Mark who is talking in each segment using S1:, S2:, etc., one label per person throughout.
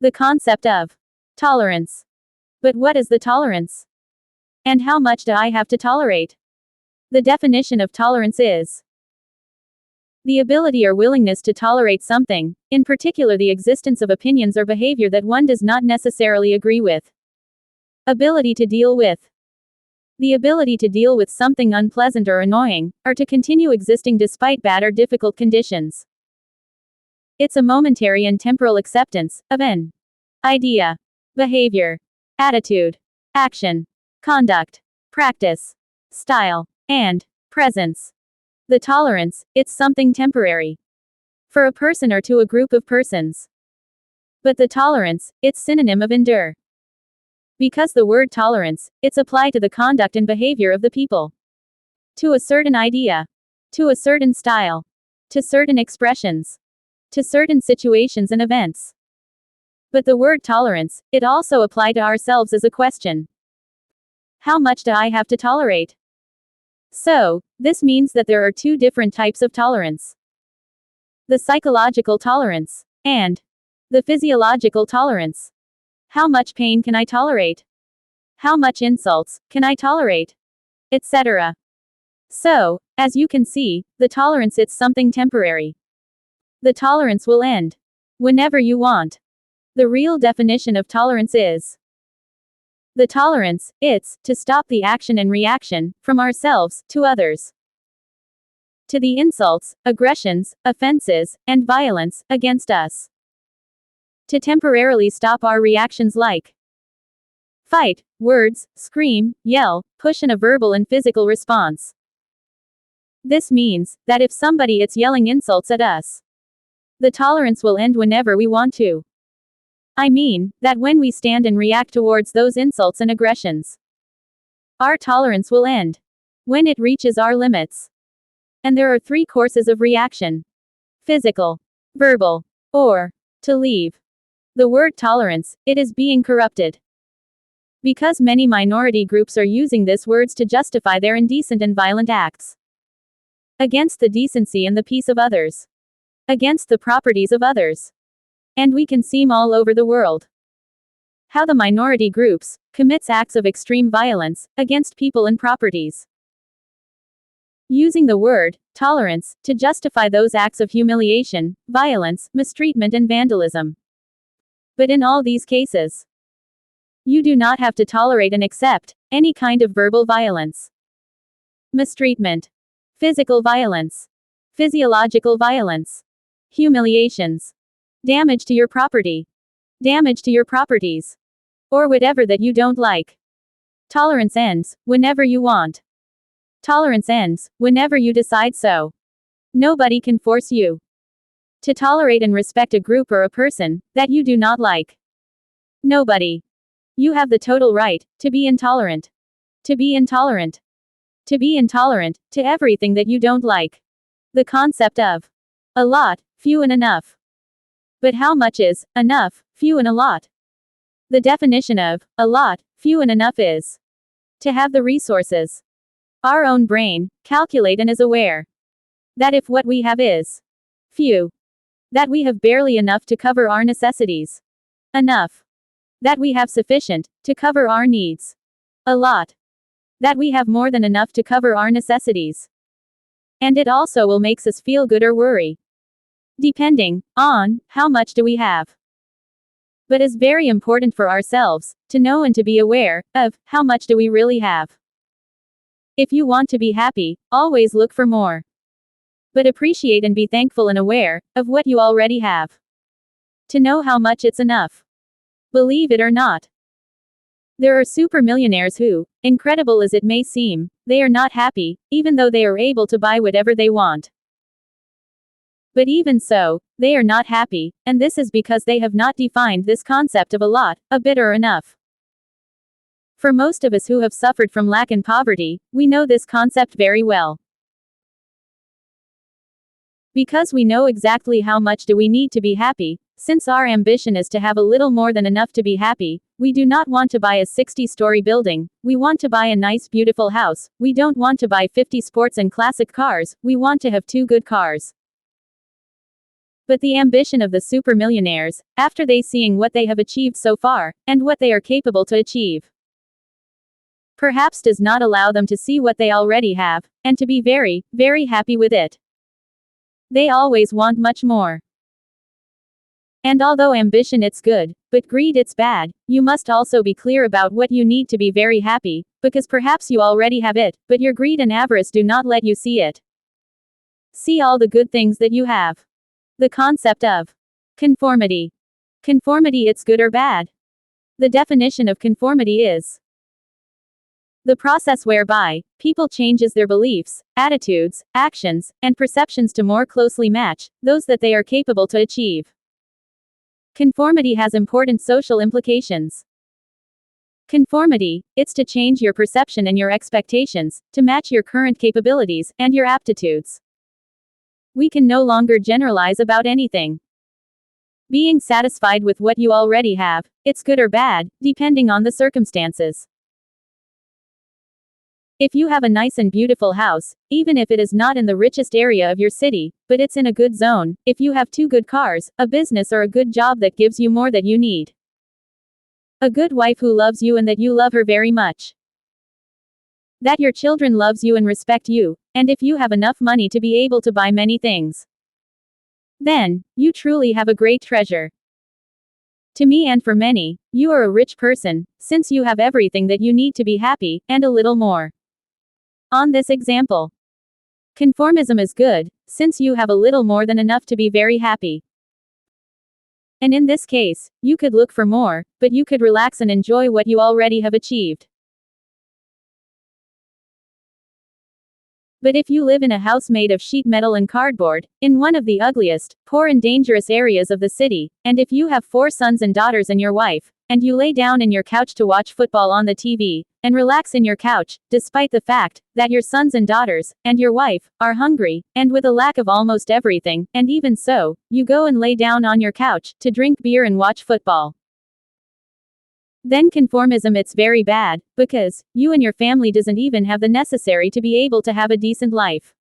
S1: The concept of tolerance. But what is the tolerance? And how much do I have to tolerate? The definition of tolerance is the ability or willingness to tolerate something, in particular the existence of opinions or behavior that one does not necessarily agree with. Ability to deal with. The ability to deal with something unpleasant or annoying, or to continue existing despite bad or difficult conditions. It's a momentary and temporal acceptance of an idea, behavior, attitude, action, conduct, practice, style, and presence. The tolerance, it's something temporary. For a person or to a group of persons. But the tolerance, it's synonym of endure. Because the word tolerance, it's applied to the conduct and behavior of the people. To a certain idea. To a certain style. To certain expressions. To certain situations and events. But the word tolerance, it also applies to ourselves as a question. How much do I have to tolerate? So, this means that there are two different types of tolerance. The psychological tolerance, and the physiological tolerance. How much pain can I tolerate? How much insults can I tolerate? Etc. So, as you can see, the tolerance it's something temporary. The tolerance will end whenever you want. The real definition of tolerance is the tolerance, it's to stop the action and reaction from ourselves to others. To the insults, aggressions, offenses, and violence against us. To temporarily stop our reactions like fight, words, scream, yell, push in a verbal and physical response. This means that if somebody is yelling insults at us, the tolerance will end whenever we want to. I mean, that when we stand and react towards those insults and aggressions, our tolerance will end when it reaches our limits. And there are three courses of reaction: physical, verbal, or to leave. The word tolerance, it is being corrupted. Because many minority groups are using these words to justify their indecent and violent acts. Against the decency and the peace of others. Against the properties of others. And we can see all over the world how the minority groups commits acts of extreme violence against people and properties. Using the word tolerance to justify those acts of humiliation, violence, mistreatment and vandalism. But in all these cases, you do not have to tolerate and accept any kind of verbal violence, mistreatment, physical violence, physiological violence, humiliations, damage to your property, damage to your properties, or whatever that you don't like. Tolerance ends whenever you want. Tolerance ends whenever you decide so. Nobody can force you to tolerate and respect a group or a person that you do not like. Nobody. You have the total right to be intolerant. To be intolerant. To be intolerant to everything that you don't like. The concept of a lot, few and enough. But how much is enough, few and a lot? The definition of a lot, few and enough is to have the resources. Our own brain calculate and is aware that if what we have is few, that we have barely enough to cover our necessities. Enough. That we have sufficient to cover our needs. A lot. That we have more than enough to cover our necessities. And it also will makes us feel good or worry, depending on how much do we have. But it's very important for ourselves to know and to be aware of how much do we really have. If you want to be happy, always look for more. But appreciate and be thankful and aware of what you already have. To know how much it's enough. Believe it or not. There are super millionaires who, incredible as it may seem, they are not happy, even though they are able to buy whatever they want. But even so, they are not happy, and this is because they have not defined this concept of a lot, a bit or enough. For most of us who have suffered from lack and poverty, we know this concept very well. Because we know exactly how much do we need to be happy, since our ambition is to have a little more than enough to be happy, we do not want to buy a 60-story building, we want to buy a nice beautiful house, we don't want to buy 50 sports and classic cars, we want to have 2 good cars. But the ambition of the supermillionaires, after they seeing what they have achieved so far, and what they are capable to achieve, perhaps does not allow them to see what they already have, and to be very, very happy with it. They always want much more. And although ambition it's good, but greed it's bad, you must also be clear about what you need to be very happy, because perhaps you already have it, but your greed and avarice do not let you see it. See all the good things that you have. The concept of conformity. Conformity it's good or bad. The definition of conformity is the process whereby people changes their beliefs, attitudes, actions, and perceptions to more closely match those that they are capable to achieve. Conformity has important social implications. Conformity, it's to change your perception and your expectations, to match your current capabilities, and your aptitudes. We can no longer generalize about anything. Being satisfied with what you already have, it's good or bad, depending on the circumstances. If you have a nice and beautiful house, even if it is not in the richest area of your city, but it's in a good zone, if you have 2 good cars, a business or a good job that gives you more that you need, a good wife who loves you and that you love her very much, that your children loves you and respect you, and if you have enough money to be able to buy many things, then, you truly have a great treasure. To me and for many, you are a rich person, since you have everything that you need to be happy, and a little more. On this example, conformism is good, since you have a little more than enough to be very happy. And in this case, you could look for more, but you could relax and enjoy what you already have achieved. But if you live in a house made of sheet metal and cardboard, in one of the ugliest, poor and dangerous areas of the city, and if you have 4 sons and daughters and your wife, and you lay down in your couch to watch football on the TV, and relax in your couch, despite the fact that your sons and daughters, and your wife, are hungry, and with a lack of almost everything, and even so, you go and lay down on your couch, to drink beer and watch football. Then conformism it's very bad, because you and your family doesn't even have the necessary to be able to have a decent life.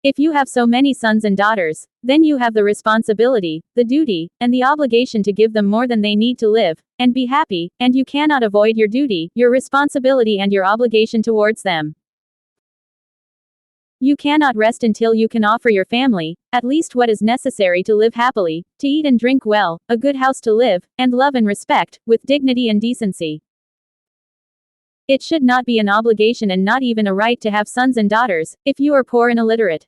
S1: If you have so many sons and daughters, then you have the responsibility, the duty, and the obligation to give them more than they need to live, and be happy, and you cannot avoid your duty, your responsibility and your obligation towards them. You cannot rest until you can offer your family, at least what is necessary to live happily, to eat and drink well, a good house to live, and love and respect, with dignity and decency. It should not be an obligation and not even a right to have sons and daughters, if you are poor and illiterate.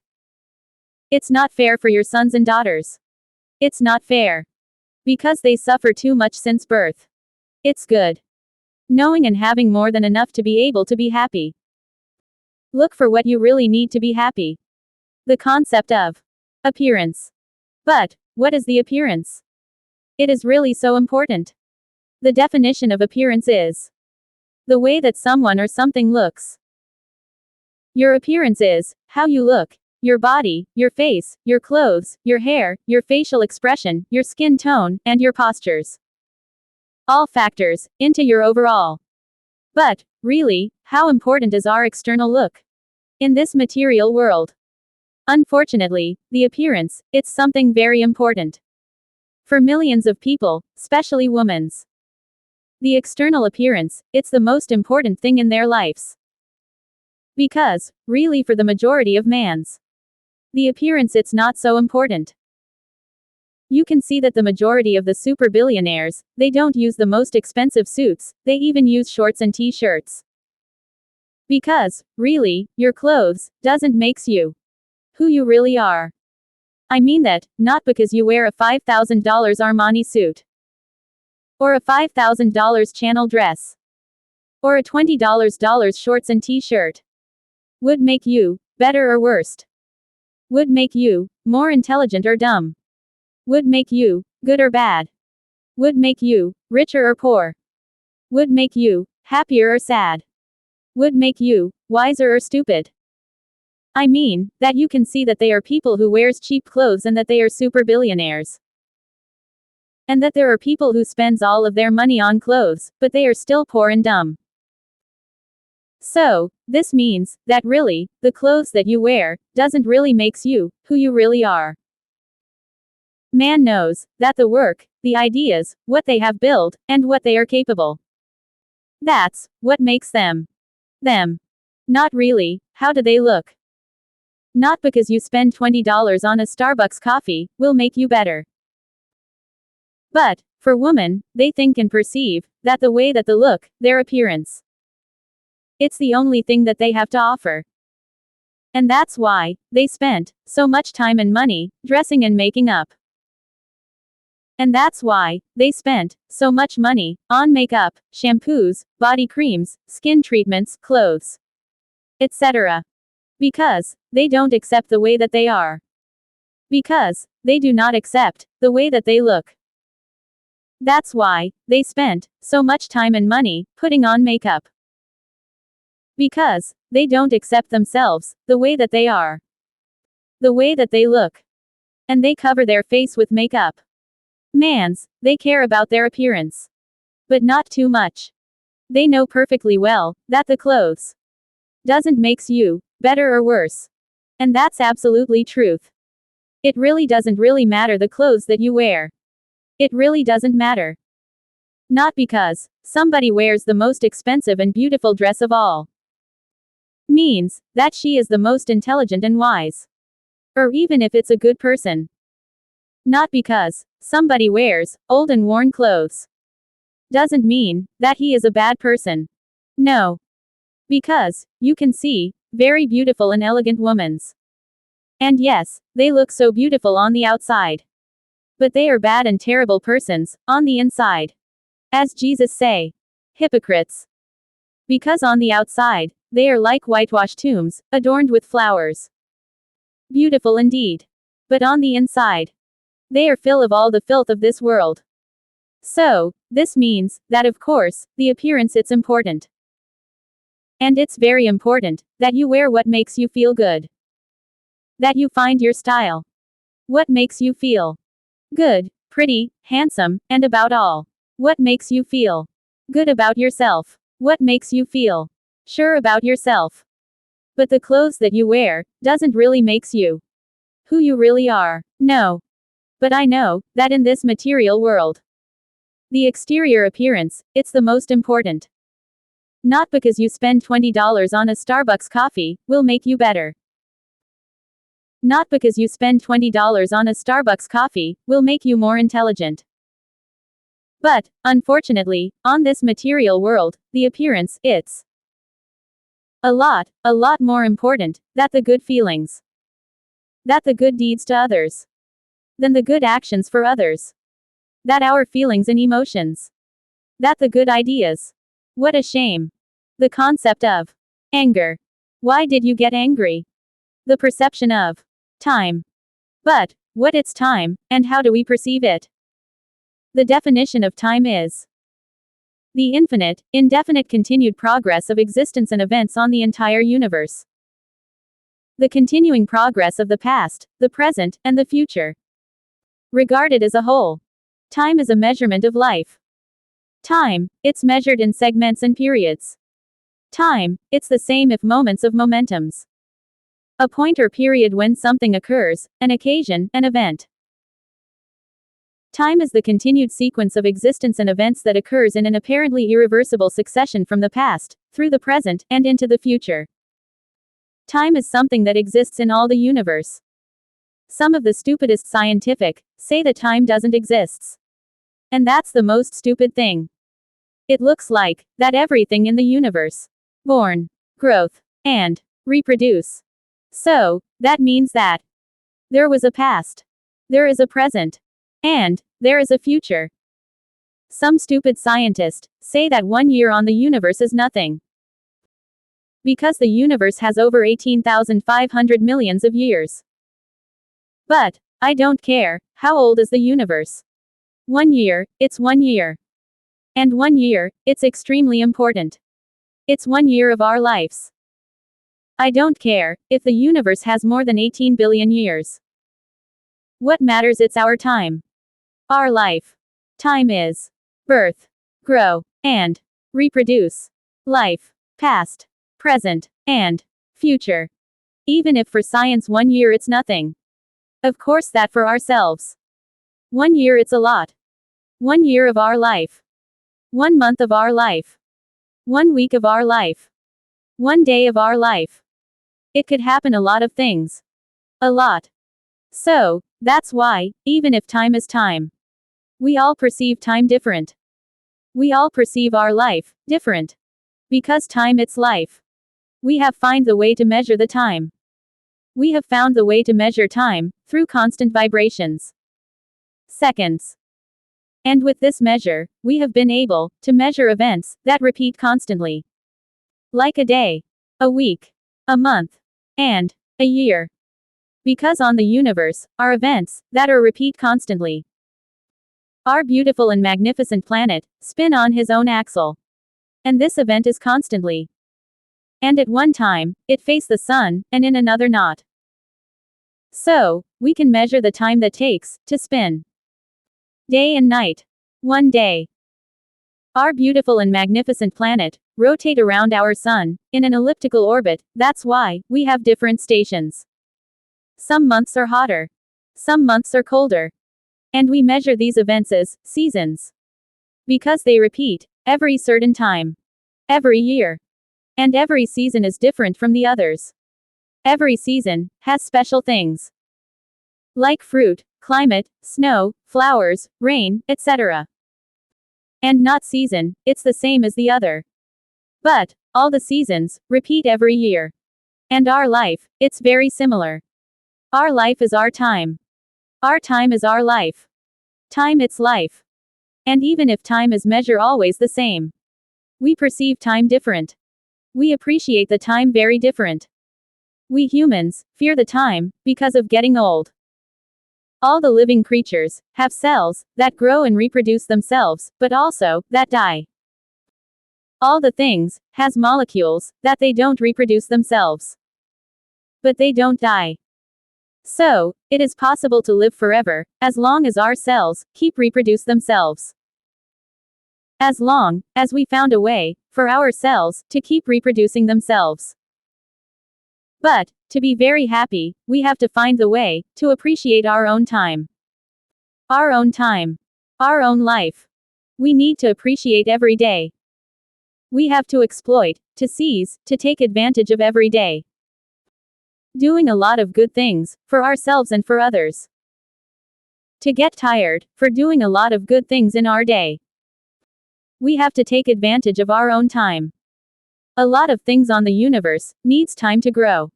S1: It's not fair for your sons and daughters. It's not fair. Because they suffer too much since birth. It's good. Knowing and having more than enough to be able to be happy. Look for what you really need to be happy. The concept of appearance. But, what is the appearance? It is really so important. The definition of appearance is the way that someone or something looks. Your appearance is how you look. Your body, your face, your clothes, your hair, your facial expression, your skin tone, and your postures. All factors into your overall. But, really, how important is our external look in this material world? Unfortunately, the appearance, it's something very important. For millions of people, especially women's. The external appearance, it's the most important thing in their lives. Because, really for the majority of mans, the appearance it's not so important. You can see that the majority of the super billionaires, they don't use the most expensive suits, they even use shorts and t-shirts. Because, really, your clothes doesn't makes you who you really are. I mean that, not because you wear a $5,000 Armani suit, or a $5,000 Chanel dress, or a $20 shorts and t-shirt, would make you better or worse. Would make you more intelligent or dumb. Would make you good or bad. Would make you richer or poor. Would make you happier or sad. Would make you wiser or stupid. I mean, that you can see that they are people who wears cheap clothes and that they are super billionaires. And that there are people who spends all of their money on clothes, but they are still poor and dumb. So, this means that really, the clothes that you wear doesn't really makes you who you really are. Man knows that the work, the ideas, what they have built, and what they are capable. That's what makes them them. Not really, how do they look? Not because you spend $20 on a Starbucks coffee will make you better. But, for women, they think and perceive that the way that they look, their appearance. It's the only thing that they have to offer. And that's why they spent so much time and money dressing and making up. And that's why they spent so much money on makeup, shampoos, body creams, skin treatments, clothes, etc. Because they don't accept the way that they are. Because they do not accept the way that they look. That's why they spent so much time and money putting on makeup. Because they don't accept themselves the way that they are. The way that they look. And they cover their face with makeup. They care about their appearance. But not too much. They know perfectly well that the clothes doesn't makes you better or worse. And that's absolutely truth. It really doesn't really matter the clothes that you wear. It really doesn't matter. Not because somebody wears the most expensive and beautiful dress of all. Means that she is the most intelligent and wise. Or even if it's a good person. Not because somebody wears old and worn clothes. Doesn't mean that he is a bad person. No. Because you can see very beautiful and elegant women's. And yes, they look so beautiful on the outside. But they are bad and terrible persons on the inside. As Jesus say, hypocrites. Because on the outside, they are like whitewashed tombs, adorned with flowers. Beautiful indeed. But on the inside, they are full of all the filth of this world. So, this means that of course, the appearance it's important. And it's very important that you wear what makes you feel good. That you find your style. What makes you feel good, pretty, handsome, and about all. What makes you feel good about yourself. What makes you feel sure about yourself. But the clothes that you wear doesn't really makes you who you really are. No. But I know that in this material world, the exterior appearance, it's the most important. Not because you spend $20 on a Starbucks coffee will make you better. Not because you spend $20 on a Starbucks coffee will make you more intelligent. But, unfortunately, on this material world, the appearance, it's a lot more important than the good feelings. That the good deeds to others. Than the good actions for others. That our feelings and emotions. That the good ideas. What a shame. The concept of anger. Why did you get angry? The perception of time. But, what is time, and how do we perceive it? The definition of time is the infinite, indefinite continued progress of existence and events on the entire universe. The continuing progress of the past, the present, and the future. Regarded as a whole. Time is a measurement of life. Time, it's measured in segments and periods. Time, it's the same if moments of momentums. A point or period when something occurs, an occasion, an event. Time is the continued sequence of existence and events that occurs in an apparently irreversible succession from the past, through the present, and into the future. Time is something that exists in all the universe. Some of the stupidest scientific say that time doesn't exist. And that's the most stupid thing. It looks like that everything in the universe, born, growth, and reproduce. So, that means that there was a past, there is a present, and there is a future. Some stupid scientists say that 1 year on the universe is nothing. Because the universe has over 18,500 millions of years. But I don't care how old is the universe. 1 year, it's 1 year. And 1 year, it's extremely important. It's 1 year of our lives. I don't care if the universe has more than 18 billion years. What matters it's our time. Our life. Time is birth, grow, and reproduce. Life. Past. present, and future. Even if for science 1 year it's nothing. Of course that for ourselves. 1 year it's a lot. 1 year of our life. 1 month of our life. 1 week of our life. 1 day of our life. It could happen a lot of things. A lot. So, that's why, even if time is time, we all perceive time different. We all perceive our life different. Because time it's life. We have found the way to measure the time. We have found the way to measure time through constant vibrations. Seconds. And with this measure, we have been able to measure events that repeat constantly. Like a day, a week, a month, and a year. Because on the universe are events that are repeat constantly. Our beautiful and magnificent planet spin on his own axle. And this event is constantly. And at one time, it face the sun, and in another not. So, we can measure the time that takes to spin. Day and night. 1 day. Our beautiful and magnificent planet rotate around our sun in an elliptical orbit. That's why we have different stations. Some months are hotter. Some months are colder. And we measure these events as seasons. Because they repeat every certain time. Every year. And every season is different from the others. Every season has special things. Like fruit, climate, snow, flowers, rain, etc. And not season, it's the same as the other. But, all the seasons repeat every year. And our life, it's very similar. Our life is our time. Our time is our life. Time it's life. And even if time is measure always the same, we perceive time different. We appreciate the time very different. We humans fear the time because of getting old. All the living creatures have cells that grow and reproduce themselves, but also that die. All the things has molecules that they don't reproduce themselves. But they don't die. So, it is possible to live forever, as long as our cells keep reproduce themselves. As long as we found a way for our cells to keep reproducing themselves. But, to be very happy, we have to find the way to appreciate our own time. Our own time. Our own life. We need to appreciate every day. We have to exploit, to seize, to take advantage of every day. Doing a lot of good things for ourselves and for others. To get tired for doing a lot of good things in our day. We have to take advantage of our own time. A lot of things on the universe needs time to grow.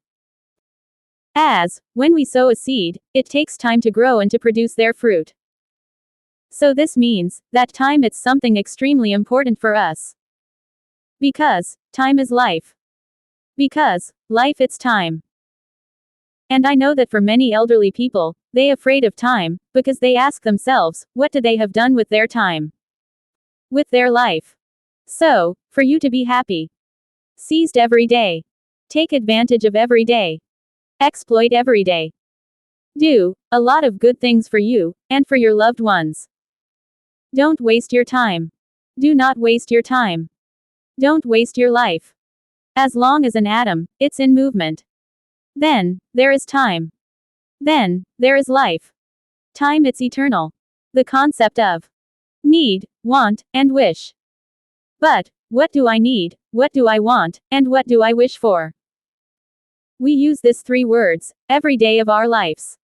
S1: As, when we sow a seed, it takes time to grow and to produce their fruit. So this means that time it's something extremely important for us. Because time is life. Because life it's time. And I know that for many elderly people, they afraid of time, because they ask themselves, what do they have done with their time? With their life. So, for you to be happy. Seized every day. Take advantage of every day. Exploit every day. Do a lot of good things for you, and for your loved ones. Don't waste your time. Do not waste your time. Don't waste your life. As long as an atom, it's in movement. Then, there is time. Then, there is life. Time it's eternal. The concept of need, want, and wish. But, what do I need, what do I want, and what do I wish for? We use this 3 words, every day of our lives.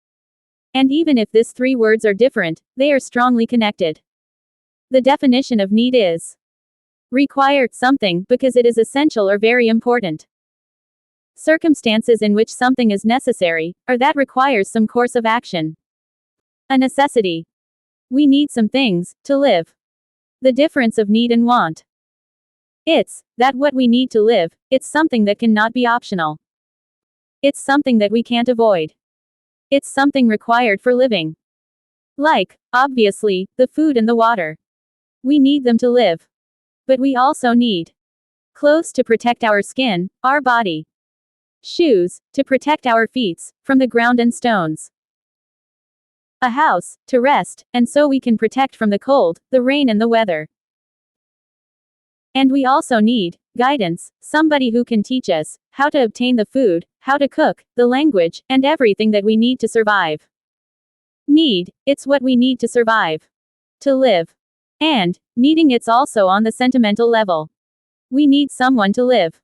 S1: And even if these 3 words are different, they are strongly connected. The definition of need is required something because it is essential or very important. Circumstances in which something is necessary, or that requires some course of action. A necessity. We need some things to live. The difference of need and want. It's that what we need to live, it's something that cannot be optional. It's something that we can't avoid. It's something required for living. Like, obviously, the food and the water. We need them to live. But we also need clothes to protect our skin, our body. Shoes, to protect our feet from the ground and stones. A house, to rest, and so we can protect from the cold, the rain and the weather. And we also need guidance, somebody who can teach us how to obtain the food, how to cook, the language, and everything that we need to survive. Need, it's what we need to survive. To live. And, needing it's also on the sentimental level. We need someone to live.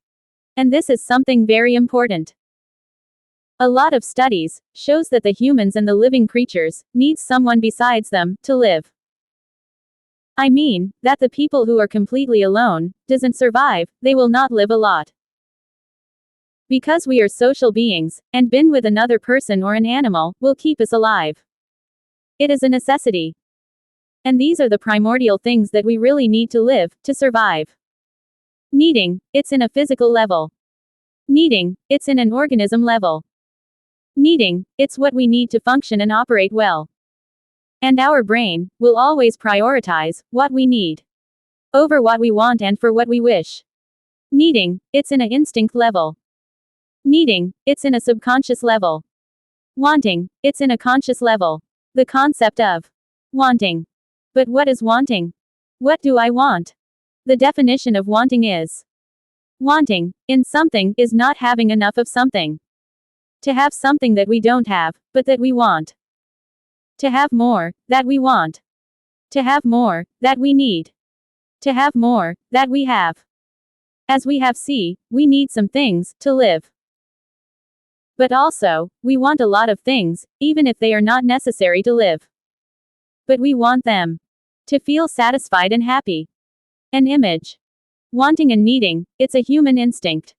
S1: And this is something very important. A lot of studies shows that the humans and the living creatures need someone besides them to live. I mean, that the people who are completely alone doesn't survive, they will not live a lot. Because we are social beings, and being with another person or an animal will keep us alive. It is a necessity. And these are the primordial things that we really need to live, to survive. Needing, it's in a physical level. Needing, it's in an organism level. Needing, it's what we need to function and operate well. And our brain will always prioritize what we need over what we want and for what we wish. Needing, it's in an instinct level. Needing, it's in a subconscious level. Wanting, it's in a conscious level. The concept of wanting. But what is wanting? What do I want? The definition of wanting is wanting in something is not having enough of something. To have something that we don't have, but that we want. To have more, that we want. To have more, that we need. To have more, that we have. As we have see, we need some things to live. But also, we want a lot of things, even if they are not necessary to live. But we want them. To feel satisfied and happy. An image. Wanting and needing, it's a human instinct.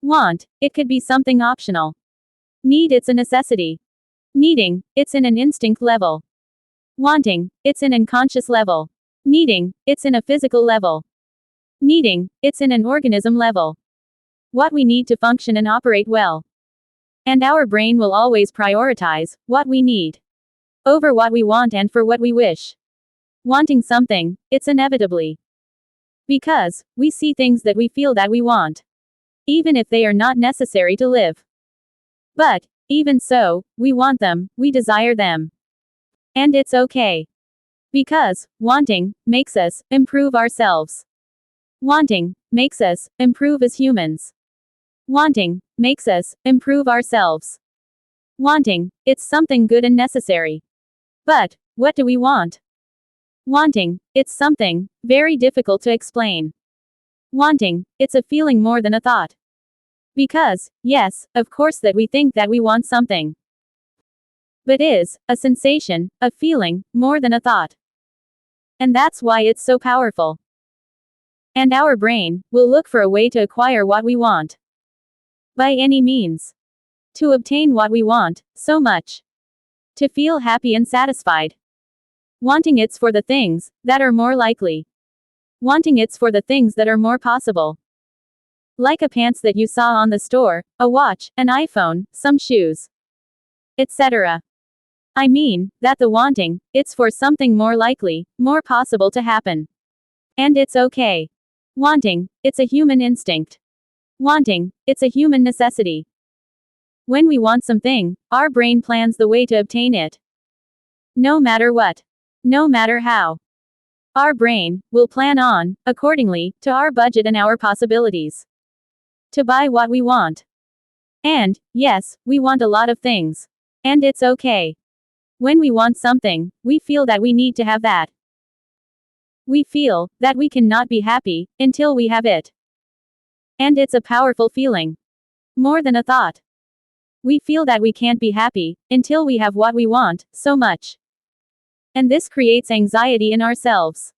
S1: Want, it could be something optional. Need, it's a necessity. Needing, it's in an instinct level. Wanting, it's in an unconscious level. Needing, it's in a physical level. Needing, it's in an organism level. What we need to function and operate well. And our brain will always prioritize what we need over what we want and for what we wish. Wanting something, it's inevitably. Because we see things that we feel that we want, even if they are not necessary to live. But even so, we want them, we desire them. And it's okay. Because wanting makes us improve ourselves. Wanting makes us improve as humans. Wanting makes us improve ourselves. Wanting, it's something good and necessary. But what do we want? Wanting, it's something very difficult to explain. Wanting, it's a feeling more than a thought. Because, yes, of course that we think that we want something. But is a sensation, a feeling, more than a thought. And that's why it's so powerful. And our brain will look for a way to acquire what we want. By any means. To obtain what we want, so much. To feel happy and satisfied. Wanting it's for the things that are more likely. Wanting it's for the things that are more possible. Like a pants that you saw on the store, a watch, an iPhone, some shoes, etc. I mean, that the wanting, it's for something more likely, more possible to happen. And it's okay. Wanting, it's a human instinct. Wanting, it's a human necessity. When we want something, our brain plans the way to obtain it. No matter what. No matter how. Our brain will plan on, accordingly, to our budget and our possibilities. To buy what we want. And, yes, we want a lot of things. And it's okay. When we want something, we feel that we need to have that. We feel that we cannot be happy until we have it. And it's a powerful feeling. More than a thought. We feel that we can't be happy until we have what we want so much. And this creates anxiety in ourselves.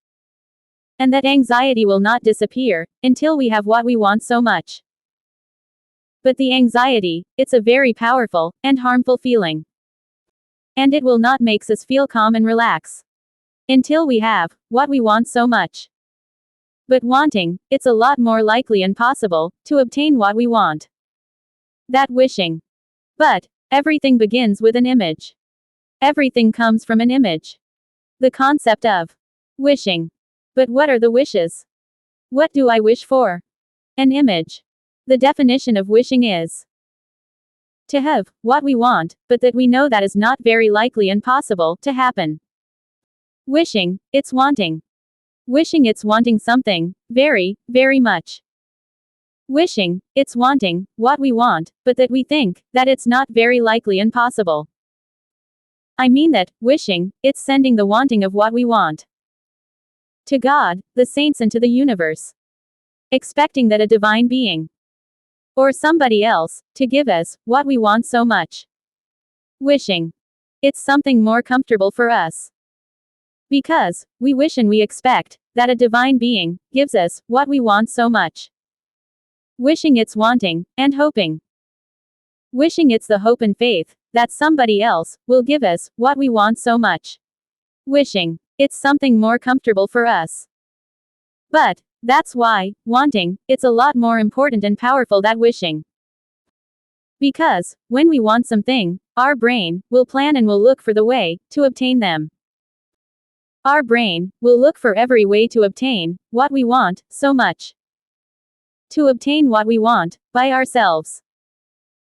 S1: And that anxiety will not disappear until we have what we want so much. But the anxiety, it's a very powerful and harmful feeling. And it will not make us feel calm and relax until we have what we want so much. But wanting, it's a lot more likely and possible to obtain what we want. That wishing. But everything begins with an image. Everything comes from an image. The concept of wishing. But what are the wishes? What do I wish for? An image. The definition of wishing is to have what we want, but that we know that is not very likely and possible to happen. Wishing, it's wanting. Wishing it's wanting something, very, very much. Wishing, it's wanting, what we want, but that we think, that it's not very likely and possible. I mean that, wishing, it's sending the wanting of what we want to God, the saints and to the universe. Expecting that a divine being, or somebody else, to give us, what we want so much. Wishing. It's something more comfortable for us. Because, we wish and we expect, that a divine being, gives us, what we want so much. Wishing it's wanting, and hoping. Wishing it's the hope and faith, that somebody else, will give us, what we want so much. Wishing. It's something more comfortable for us. But, that's why, wanting, it's a lot more important and powerful than wishing. Because, when we want something, our brain, will plan and will look for the way, to obtain them. Our brain, will look for every way to obtain, what we want, so much. To obtain what we want, by ourselves.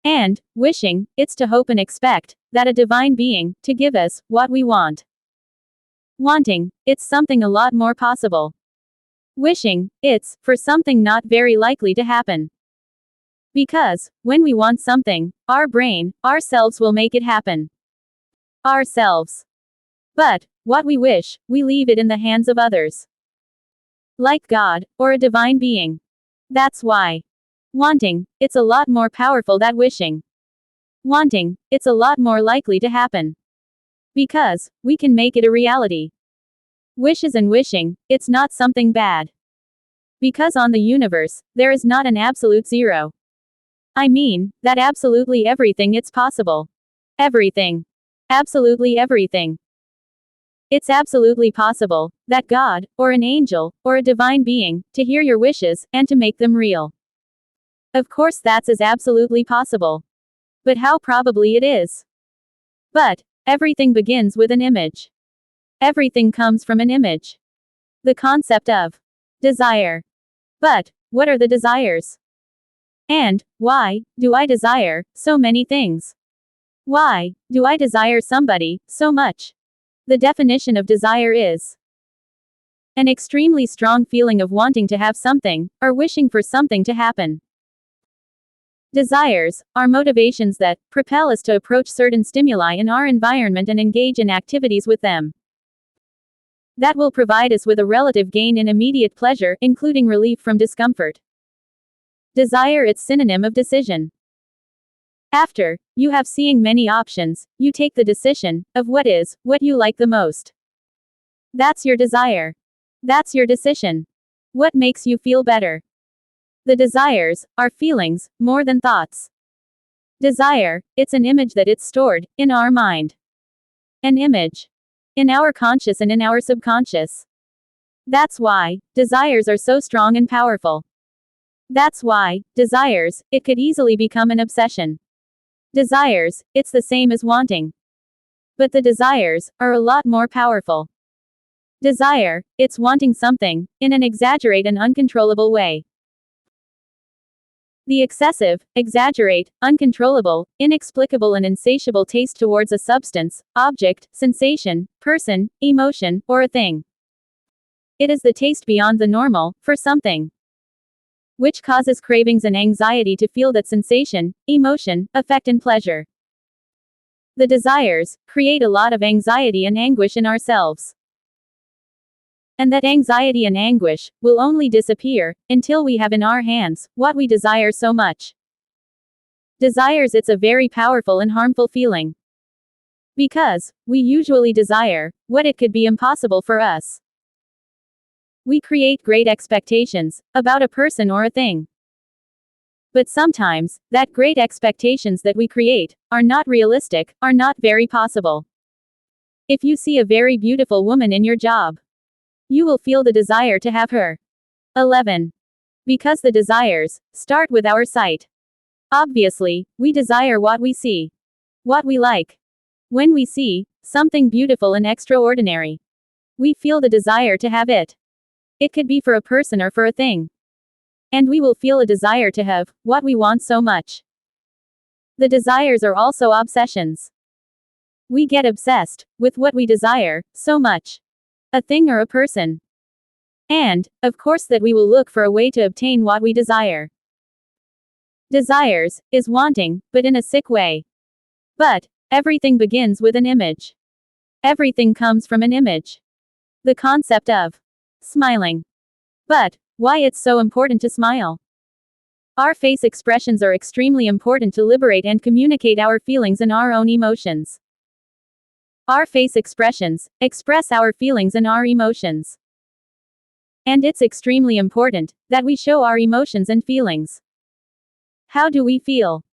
S1: And, wishing, it's to hope and expect, that a divine being, to give us, what we want. Wanting, it's something a lot more possible. Wishing, it's, for something not very likely to happen. Because, when we want something, our brain, ourselves will make it happen. Ourselves. But, what we wish, we leave it in the hands of others. Like God, or a divine being. That's why. Wanting, it's a lot more powerful than wishing. Wanting, it's a lot more likely to happen. Because, we can make it a reality. Wishes and wishing, it's not something bad. Because on the universe, there is not an absolute zero. I mean, that absolutely everything it's possible. Everything. Absolutely everything. It's absolutely possible, that God, or an angel, or a divine being, to hear your wishes, and to make them real. Of course that's as absolutely possible. But how probably it is. But, everything begins with an image. Everything comes from an image. The concept of desire. But, what are the desires? And, why do I desire so many things? Why do I desire somebody so much? The definition of desire is an extremely strong feeling of wanting to have something, or wishing for something to happen. Desires are motivations that propel us to approach certain stimuli in our environment and engage in activities with them that will provide us with a relative gain in immediate pleasure, including relief from discomfort. Desire, it's synonym of decision. After you have seeing many options, you take the decision of what you like the most. That's your desire. That's your decision. What makes you feel better? The desires are feelings, more than thoughts. Desire, it's an image that it's stored in our mind. An image. In our conscious and in our subconscious. That's why desires are so strong and powerful. That's why desires, it could easily become an obsession. Desires, it's the same as wanting. But the desires are a lot more powerful. Desire, it's wanting something, in an exaggerate and uncontrollable way. The excessive, exaggerate, uncontrollable, inexplicable and insatiable taste towards a substance, object, sensation, person, emotion, or a thing. It is the taste beyond the normal, for something. Which causes cravings and anxiety to feel that sensation, emotion, effect and pleasure. The desires create a lot of anxiety and anguish in ourselves. And that anxiety and anguish will only disappear until we have in our hands what we desire so much. Desires, it's a very powerful and harmful feeling. Because we usually desire what it could be impossible for us. We create great expectations about a person or a thing. But sometimes, that great expectations that we create are not realistic, are not very possible. If you see a very beautiful woman in your job, you will feel the desire to have her. 11. Because the desires start with our sight. Obviously, we desire what we see. What we like. When we see something beautiful and extraordinary, we feel the desire to have it. It could be for a person or for a thing. And we will feel a desire to have what we want so much. The desires are also obsessions. We get obsessed with what we desire so much. A thing or a person. And, of course, that we will look for a way to obtain what we desire. Desires is wanting, but in a sick way. But everything begins with an image. Everything comes from an image. The concept of smiling. But why it's so important to smile? Our face expressions are extremely important to liberate and communicate our feelings and our own emotions. Our face expressions express our feelings and our emotions. And it's extremely important that we show our emotions and feelings. How do we feel?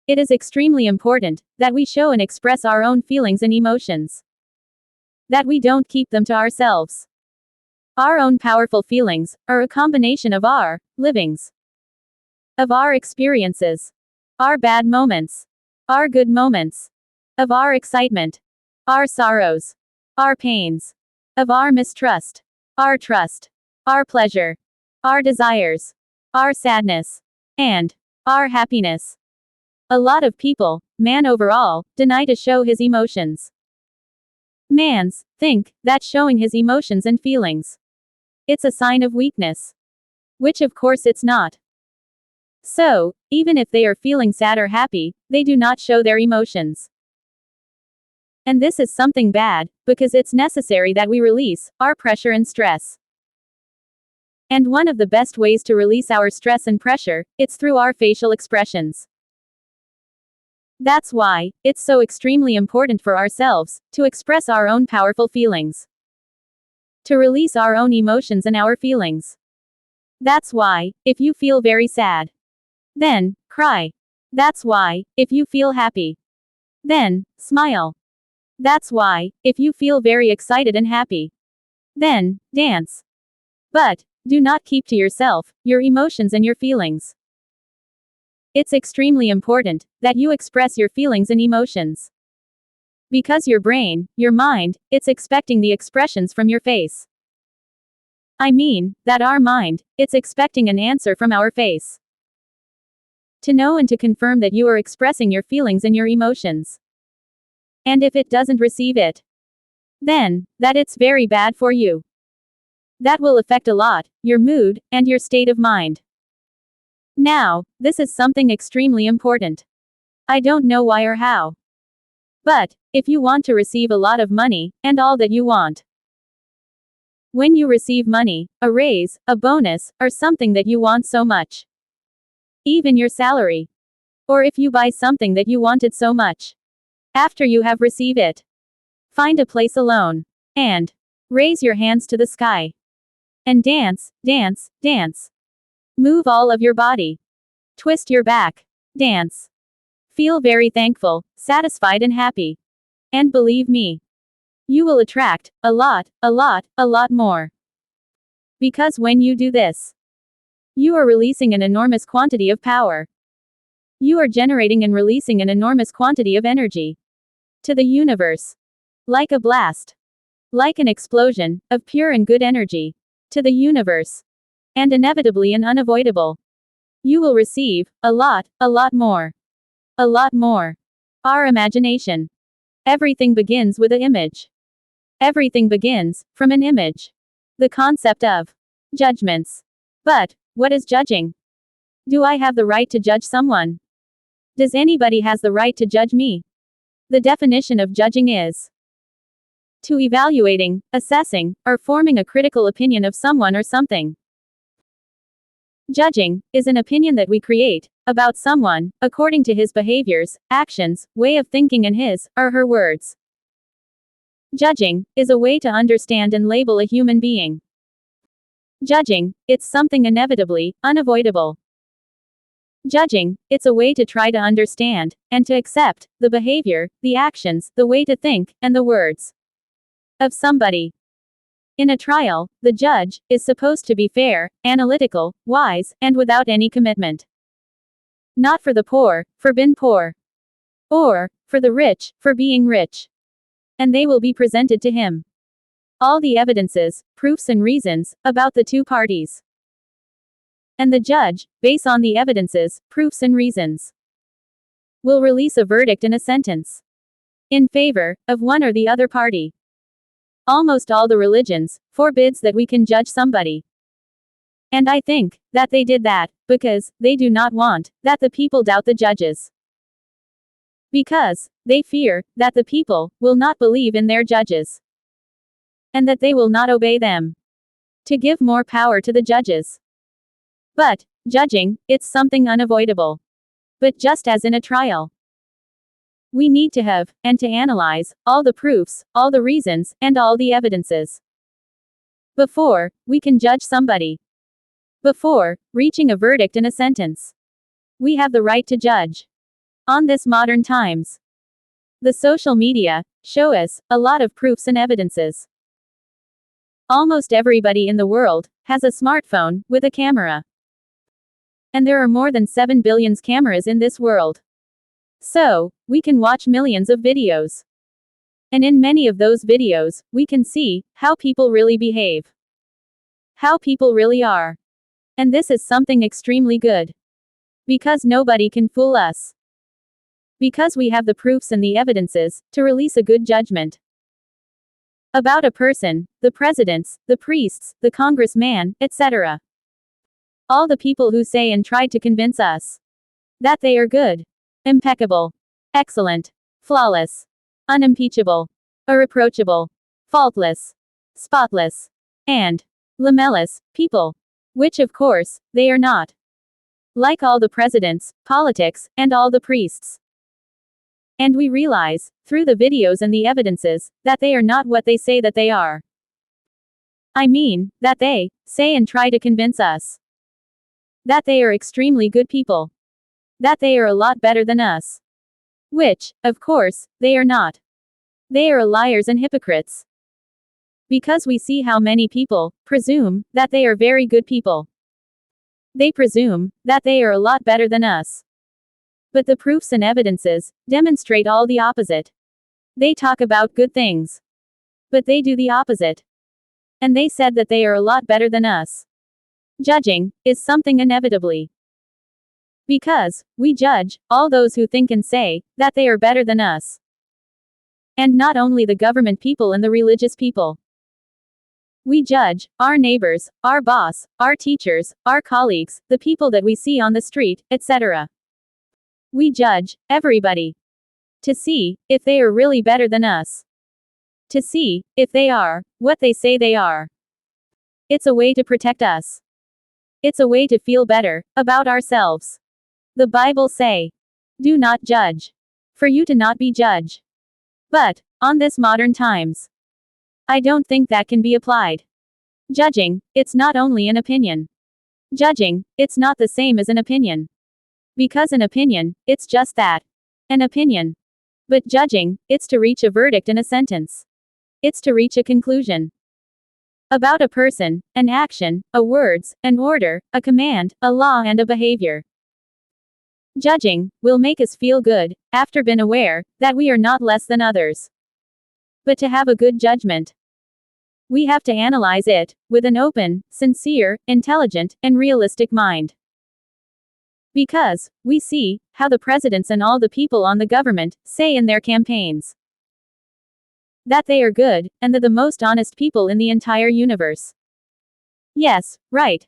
S1: It is extremely important that we show and express our own feelings and emotions. That we don't keep them to ourselves. Our own powerful feelings are a combination of our livings, of our experiences, our bad moments, our good moments, of our excitement, our sorrows, our pains, of our mistrust, our trust, our pleasure, our desires, our sadness, and our happiness. A lot of people, man overall, deny to show his emotions. Mans think that showing his emotions and feelings, it's a sign of weakness. Which of course it's not. So, even if they are feeling sad or happy, they do not show their emotions. And this is something bad, because it's necessary that we release our pressure and stress. And one of the best ways to release our stress and pressure, it's through our facial expressions. That's why it's so extremely important for ourselves to express our own powerful feelings. To release our own emotions and our feelings. That's why, if you feel very sad, then cry. That's why, if you feel happy, then smile. That's why, if you feel very excited and happy, then dance. But do not keep to yourself your emotions and your feelings. It's extremely important that you express your feelings and emotions. Because your brain, your mind, it's expecting the expressions from your face. I mean, that our mind, it's expecting an answer from our face. To know and to confirm that you are expressing your feelings and your emotions. And if it doesn't receive it, then that it's very bad for you. That will affect a lot your mood and your state of mind. Now, this is something extremely important. I don't know why or how. But if you want to receive a lot of money and all that you want, when you receive money, a raise, a bonus, or something that you want so much, even your salary, or if you buy something that you wanted so much, after you have received it, find a place alone and raise your hands to the sky. And dance, dance, dance. Move all of your body. Twist your back. Dance. Feel very thankful, satisfied and happy. And believe me, you will attract a lot more. Because when you do this, you are releasing an enormous quantity of power. You are generating and releasing an enormous quantity of energy to the universe. Like a blast. Like an explosion of pure and good energy to the universe. And inevitably and unavoidable, you will receive a lot more. A lot more. Our imagination. Everything begins with an image. Everything begins from an image. The concept of judgments. But what is judging? Do I have the right to judge someone? Does anybody has the right to judge me? The definition of judging is to evaluating, assessing, or forming a critical opinion of someone or something. Judging is an opinion that we create about someone according to his behaviors, actions, way of thinking and his or her words. Judging is a way to understand and label a human being. Judging, it's something inevitably unavoidable. Judging, it's a way to try to understand and to accept the behavior, the actions, the way to think, and the words of somebody. In a trial, the judge is supposed to be fair, analytical, wise, and without any commitment. Not for the poor, for being poor. Or for the rich, for being rich. And they will be presented to him. All the evidences, proofs and reasons about the two parties. And the judge, based on the evidences, proofs and reasons, will release a verdict and a sentence in favor of one or the other party. Almost all the religions forbids that we can judge somebody. And I think that they did that because they do not want that the people doubt the judges. Because they fear that the people will not believe in their judges and that they will not obey them. To give more power to the judges. But judging, it's something unavoidable. But just as in a trial, we need to have and to analyze all the proofs, all the reasons, and all the evidences before we can judge somebody. Before reaching a verdict in a sentence, we have the right to judge. On this modern times, the social media show us a lot of proofs and evidences. Almost everybody in the world has a smartphone with a camera. And there are more than 7 billion cameras in this world. So, we can watch millions of videos. And in many of those videos, we can see how people really behave. How people really are. And this is something extremely good. Because nobody can fool us. Because we have the proofs and the evidences to release a good judgment. About a person, the presidents, the priests, the congressman, etc. All the people who say and try to convince us that they are good, impeccable, excellent, flawless, unimpeachable, irreproachable, faultless, spotless, and lamelless people. Which of course, they are not. Like all the presidents, politics, and all the priests. And we realize, through the videos and the evidences, that they are not what they say that they are. I mean, that they say and try to convince us that they are extremely good people. That they are a lot better than us. Which, of course, they are not. They are liars and hypocrites. Because we see how many people presume that they are very good people. They presume that they are a lot better than us. But the proofs and evidences demonstrate all the opposite. They talk about good things. But they do the opposite. And they said that they are a lot better than us. Judging is something inevitably. Because we judge all those who think and say that they are better than us. And not only the government people and the religious people. We judge our neighbors, our boss, our teachers, our colleagues, the people that we see on the street, etc. We judge everybody to see if they are really better than us. To see if they are what they say they are. It's a way to protect us. It's a way to feel better about ourselves. The Bible say, do not judge, for you to not be judged. But on this modern times, I don't think that can be applied. Judging, it's not only an opinion. Judging, it's not the same as an opinion. Because an opinion, it's just that. An opinion. But judging, it's to reach a verdict in a sentence. It's to reach a conclusion. About a person, an action, a words, an order, a command, a law and a behavior. Judging will make us feel good, after being aware that we are not less than others. But to have a good judgment, we have to analyze it with an open, sincere, intelligent, and realistic mind. Because we see how the presidents and all the people on the government say in their campaigns that they are good, and that the most honest people in the entire universe. Yes, right.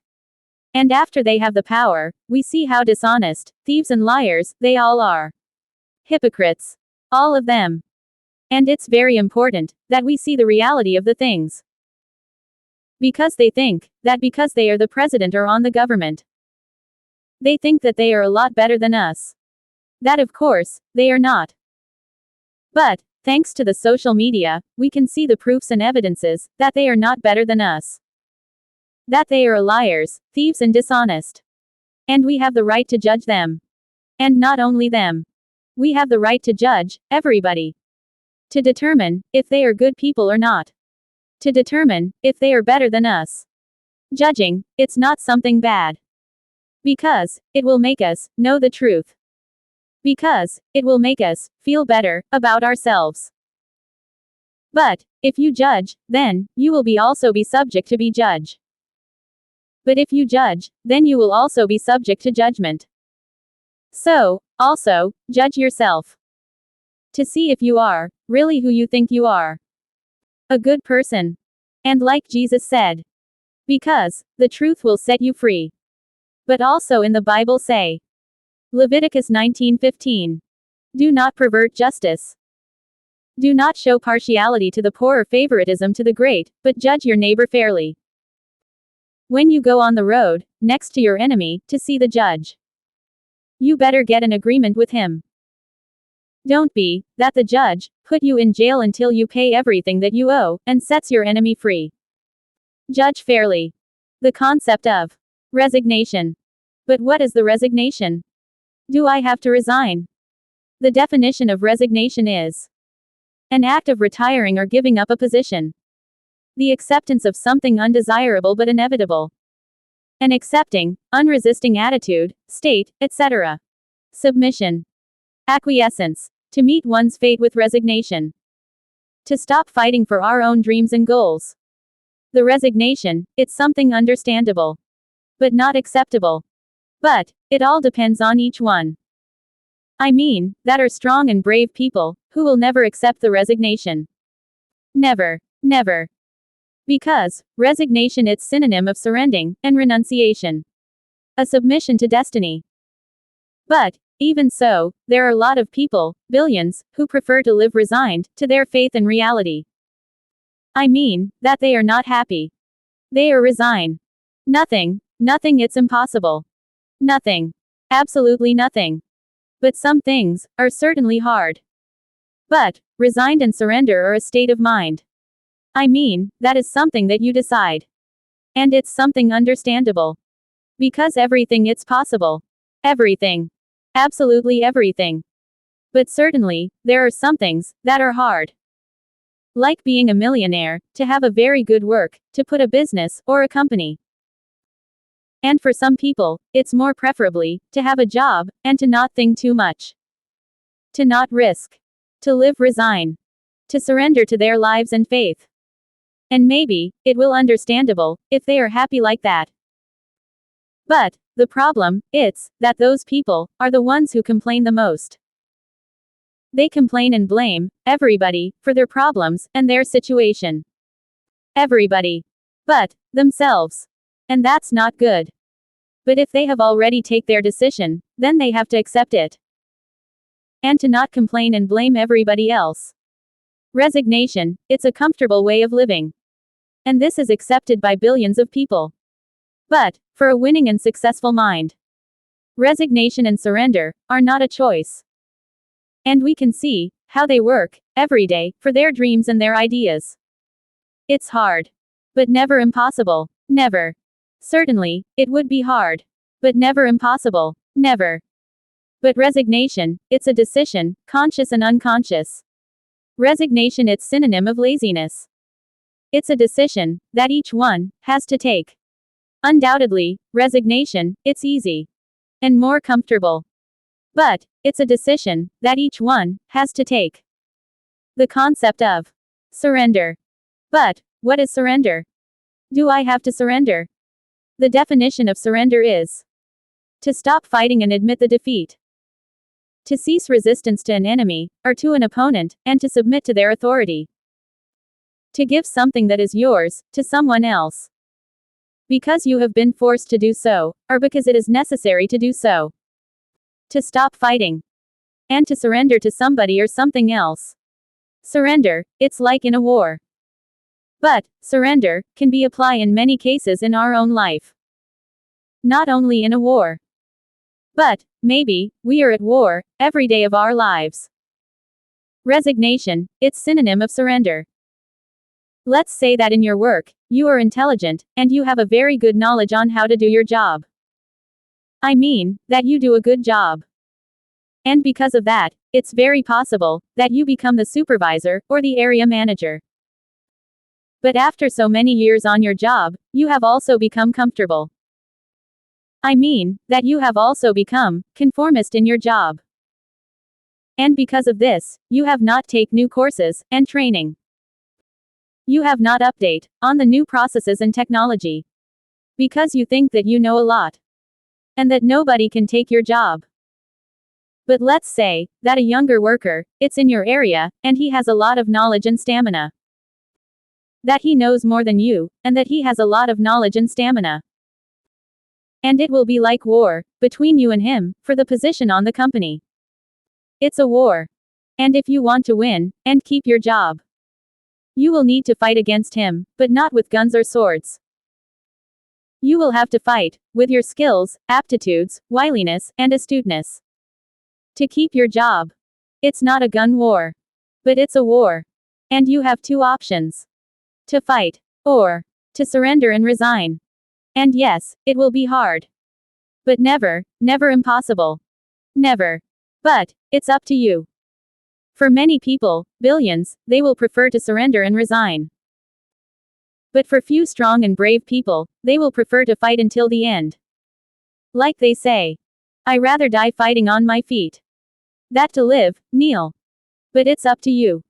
S1: And after they have the power, we see how dishonest, thieves and liars, they all are. Hypocrites. All of them. And it's very important that we see the reality of the things. Because they think that because they are the president or on the government, they think that they are a lot better than us. That of course, they are not. But, thanks to the social media, we can see the proofs and evidences that they are not better than us. That they are liars, thieves and dishonest. And we have the right to judge them. And not only them. We have the right to judge everybody. To determine if they are good people or not. To determine if they are better than us. Judging, it's not something bad. Because it will make us know the truth. Because it will make us feel better about ourselves. But if you judge, then you will be also be subject to be judged. But if you judge, then you will also be subject to judgment. So, also, judge yourself. To see if you are really who you think you are. a good person. And like Jesus said, because the truth will set you free. But also in the Bible say, Leviticus 19:15. Do not pervert justice. Do not show partiality to the poor or favoritism to the great, but judge your neighbor fairly. When you go on the road, next to your enemy, to see the judge, you better get an agreement with him. Don't be that the judge put you in jail until you pay everything that you owe, and sets your enemy free. Judge fairly. The concept of resignation. But what is the resignation? Do I have to resign? The definition of resignation is an act of retiring or giving up a position. The acceptance of something undesirable but inevitable. An accepting, unresisting attitude, state, etc. Submission. Acquiescence. To meet one's fate with resignation. To stop fighting for our own dreams and goals. The resignation, it's something understandable. But not acceptable. But it all depends on each one. I mean, that are strong and brave people, who will never accept the resignation. Never. Never. Because resignation it's synonym of surrendering, and renunciation. A submission to destiny. But even so, there are a lot of people, billions, who prefer to live resigned to their faith and reality. I mean, that they are not happy. They are resigned. Nothing it's impossible. Nothing. Absolutely nothing. But some things are certainly hard. But resigned and surrender are a state of mind. I mean, that is something that you decide. And it's something understandable. Because everything it's possible. Everything. Absolutely everything. But certainly, there are some things that are hard. Like being a millionaire, to have a very good work, to put a business, or a company. And for some people, it's more preferably, to have a job, and to not think too much. To not risk. To live resign. To surrender to their lives and faith. And maybe, it will understandable, if they are happy like that. But the problem, it's that those people are the ones who complain the most. They complain and blame everybody for their problems and their situation. Everybody. But themselves. And that's not good. But if they have already take their decision, then they have to accept it. And to not complain and blame everybody else. Resignation, it's a comfortable way of living. And this is accepted by billions of people. But for a winning and successful mind, resignation and surrender are not a choice. And we can see how they work every day for their dreams and their ideas. It's hard. But never impossible. Never. Certainly, it would be hard. But never impossible. Never. But resignation, it's a decision, conscious and unconscious. Resignation it's synonym of laziness. It's a decision that each one has to take. Undoubtedly, resignation, it's easy. And more comfortable. But it's a decision that each one has to take. The concept of surrender. But what is surrender? Do I have to surrender? The definition of surrender is to stop fighting and admit the defeat. To cease resistance to an enemy, or to an opponent, and to submit to their authority. To give something that is yours, to someone else. Because you have been forced to do so, or because it is necessary to do so. To stop fighting. And to surrender to somebody or something else. Surrender, it's like in a war. But surrender can be applied in many cases in our own life. Not only in a war. But maybe we are at war every day of our lives. Resignation, it's synonym of surrender. Let's say that in your work, you are intelligent, and you have a very good knowledge on how to do your job. I mean, that you do a good job. And because of that, it's very possible that you become the supervisor, or the area manager. But after so many years on your job, you have also become comfortable. I mean, that you have also become conformist in your job. And because of this, you have not take new courses and training. You have not update on the new processes and technology. Because you think that you know a lot. And that nobody can take your job. But let's say that a younger worker, it's in your area, and he has a lot of knowledge and stamina. that he knows more than you, and that he has a lot of knowledge and stamina. And it will be like war, between you and him, for the position on the company. It's a war. And if you want to win, and keep your job, you will need to fight against him, but not with guns or swords. You will have to fight, with your skills, aptitudes, wiliness, and astuteness. To keep your job. It's not a gun war. But it's a war. And you have two options. To fight. Or to surrender and resign. And yes, it will be hard. But never, never impossible. Never. But it's up to you. For many people, billions, they will prefer to surrender and resign. But for few strong and brave people, they will prefer to fight until the end. Like they say, I rather die fighting on my feet. That to live, kneel. But it's up to you.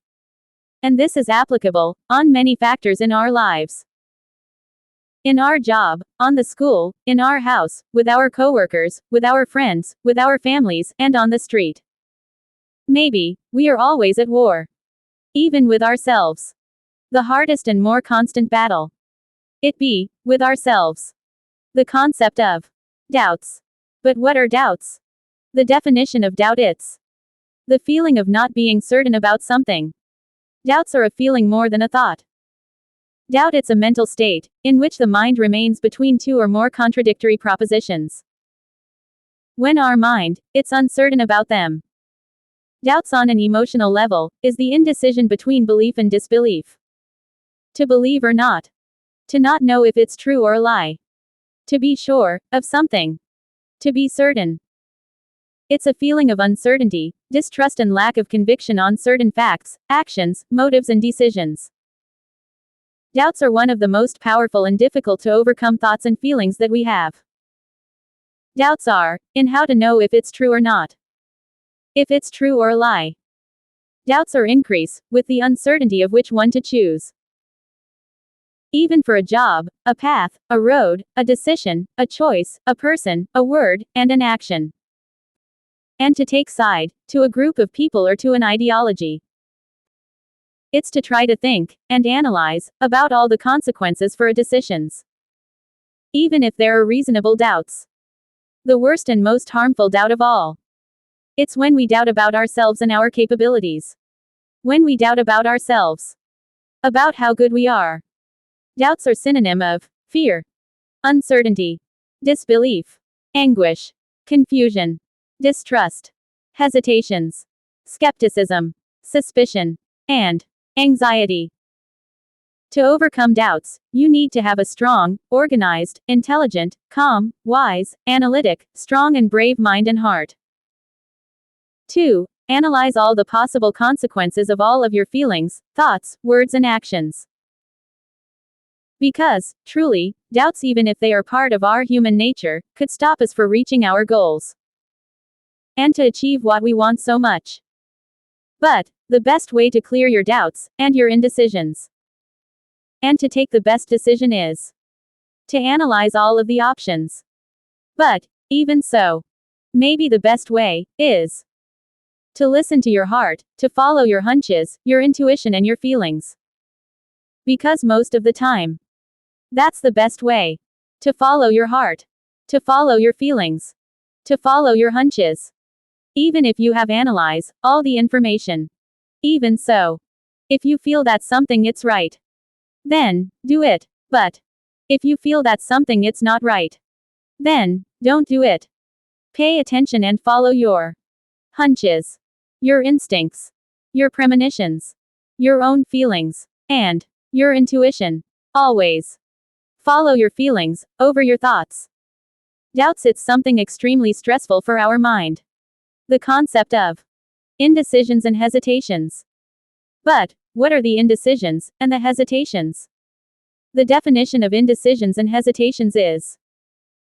S1: And this is applicable on many factors in our lives. In our job, on the school, in our house, with our coworkers, with our friends, with our families, and on the street. Maybe, we are always at war. Even with ourselves. The hardest and more constant battle. It be, with ourselves. The concept of doubts. But what are doubts? The definition of doubt it's the feeling of not being certain about something. Doubts are a feeling more than a thought. Doubt it's a mental state, in which the mind remains between two or more contradictory propositions. When our mind, it's uncertain about them. Doubts on an emotional level, is the indecision between belief and disbelief. To believe or not. To not know if it's true or a lie. To be sure, of something. To be certain. It's a feeling of uncertainty, distrust and lack of conviction on certain facts, actions, motives and decisions. Doubts are one of the most powerful and difficult to overcome thoughts and feelings that we have. Doubts are, in how to know if it's true or not. If it's true or a lie. Doubts are increase, with the uncertainty of which one to choose. Even for a job, a path, a road, a decision, a choice, a person, a word, and an action. And to take side, to a group of people or to an ideology. It's to try to think, and analyze, about all the consequences for a decisions. Even if there are reasonable doubts. The worst and most harmful doubt of all. It's when we doubt about ourselves and our capabilities. When we doubt about ourselves. About how good we are. Doubts are synonym of fear, uncertainty, disbelief, anguish, confusion, distrust, hesitations, skepticism, suspicion, and anxiety. To overcome doubts, you need to have a strong, organized, intelligent, calm, wise, analytic, strong and brave mind and heart. 2. Analyze all the possible consequences of all of your feelings, thoughts, words and actions. Because, truly, doubts even if they are part of our human nature, could stop us for reaching our goals. And to achieve what we want so much. But, the best way to clear your doubts, and your indecisions. And to take the best decision is to analyze all of the options. But, even so, maybe the best way is to listen to your heart, to follow your hunches, your intuition and your feelings. Because most of the time, that's the best way. To follow your heart. To follow your feelings. To follow your hunches. Even if you have analyzed all the information. Even so. If you feel that something it's right. Then, do it. But, if you feel that something it's not right. Then, don't do it. Pay attention and follow your hunches. Your instincts. Your premonitions. Your own feelings. And your intuition. Always. Follow your feelings, over your thoughts. Doubts it's something extremely stressful for our mind. The concept of indecisions and hesitations. But, what are the indecisions, and the hesitations? The definition of indecisions and hesitations is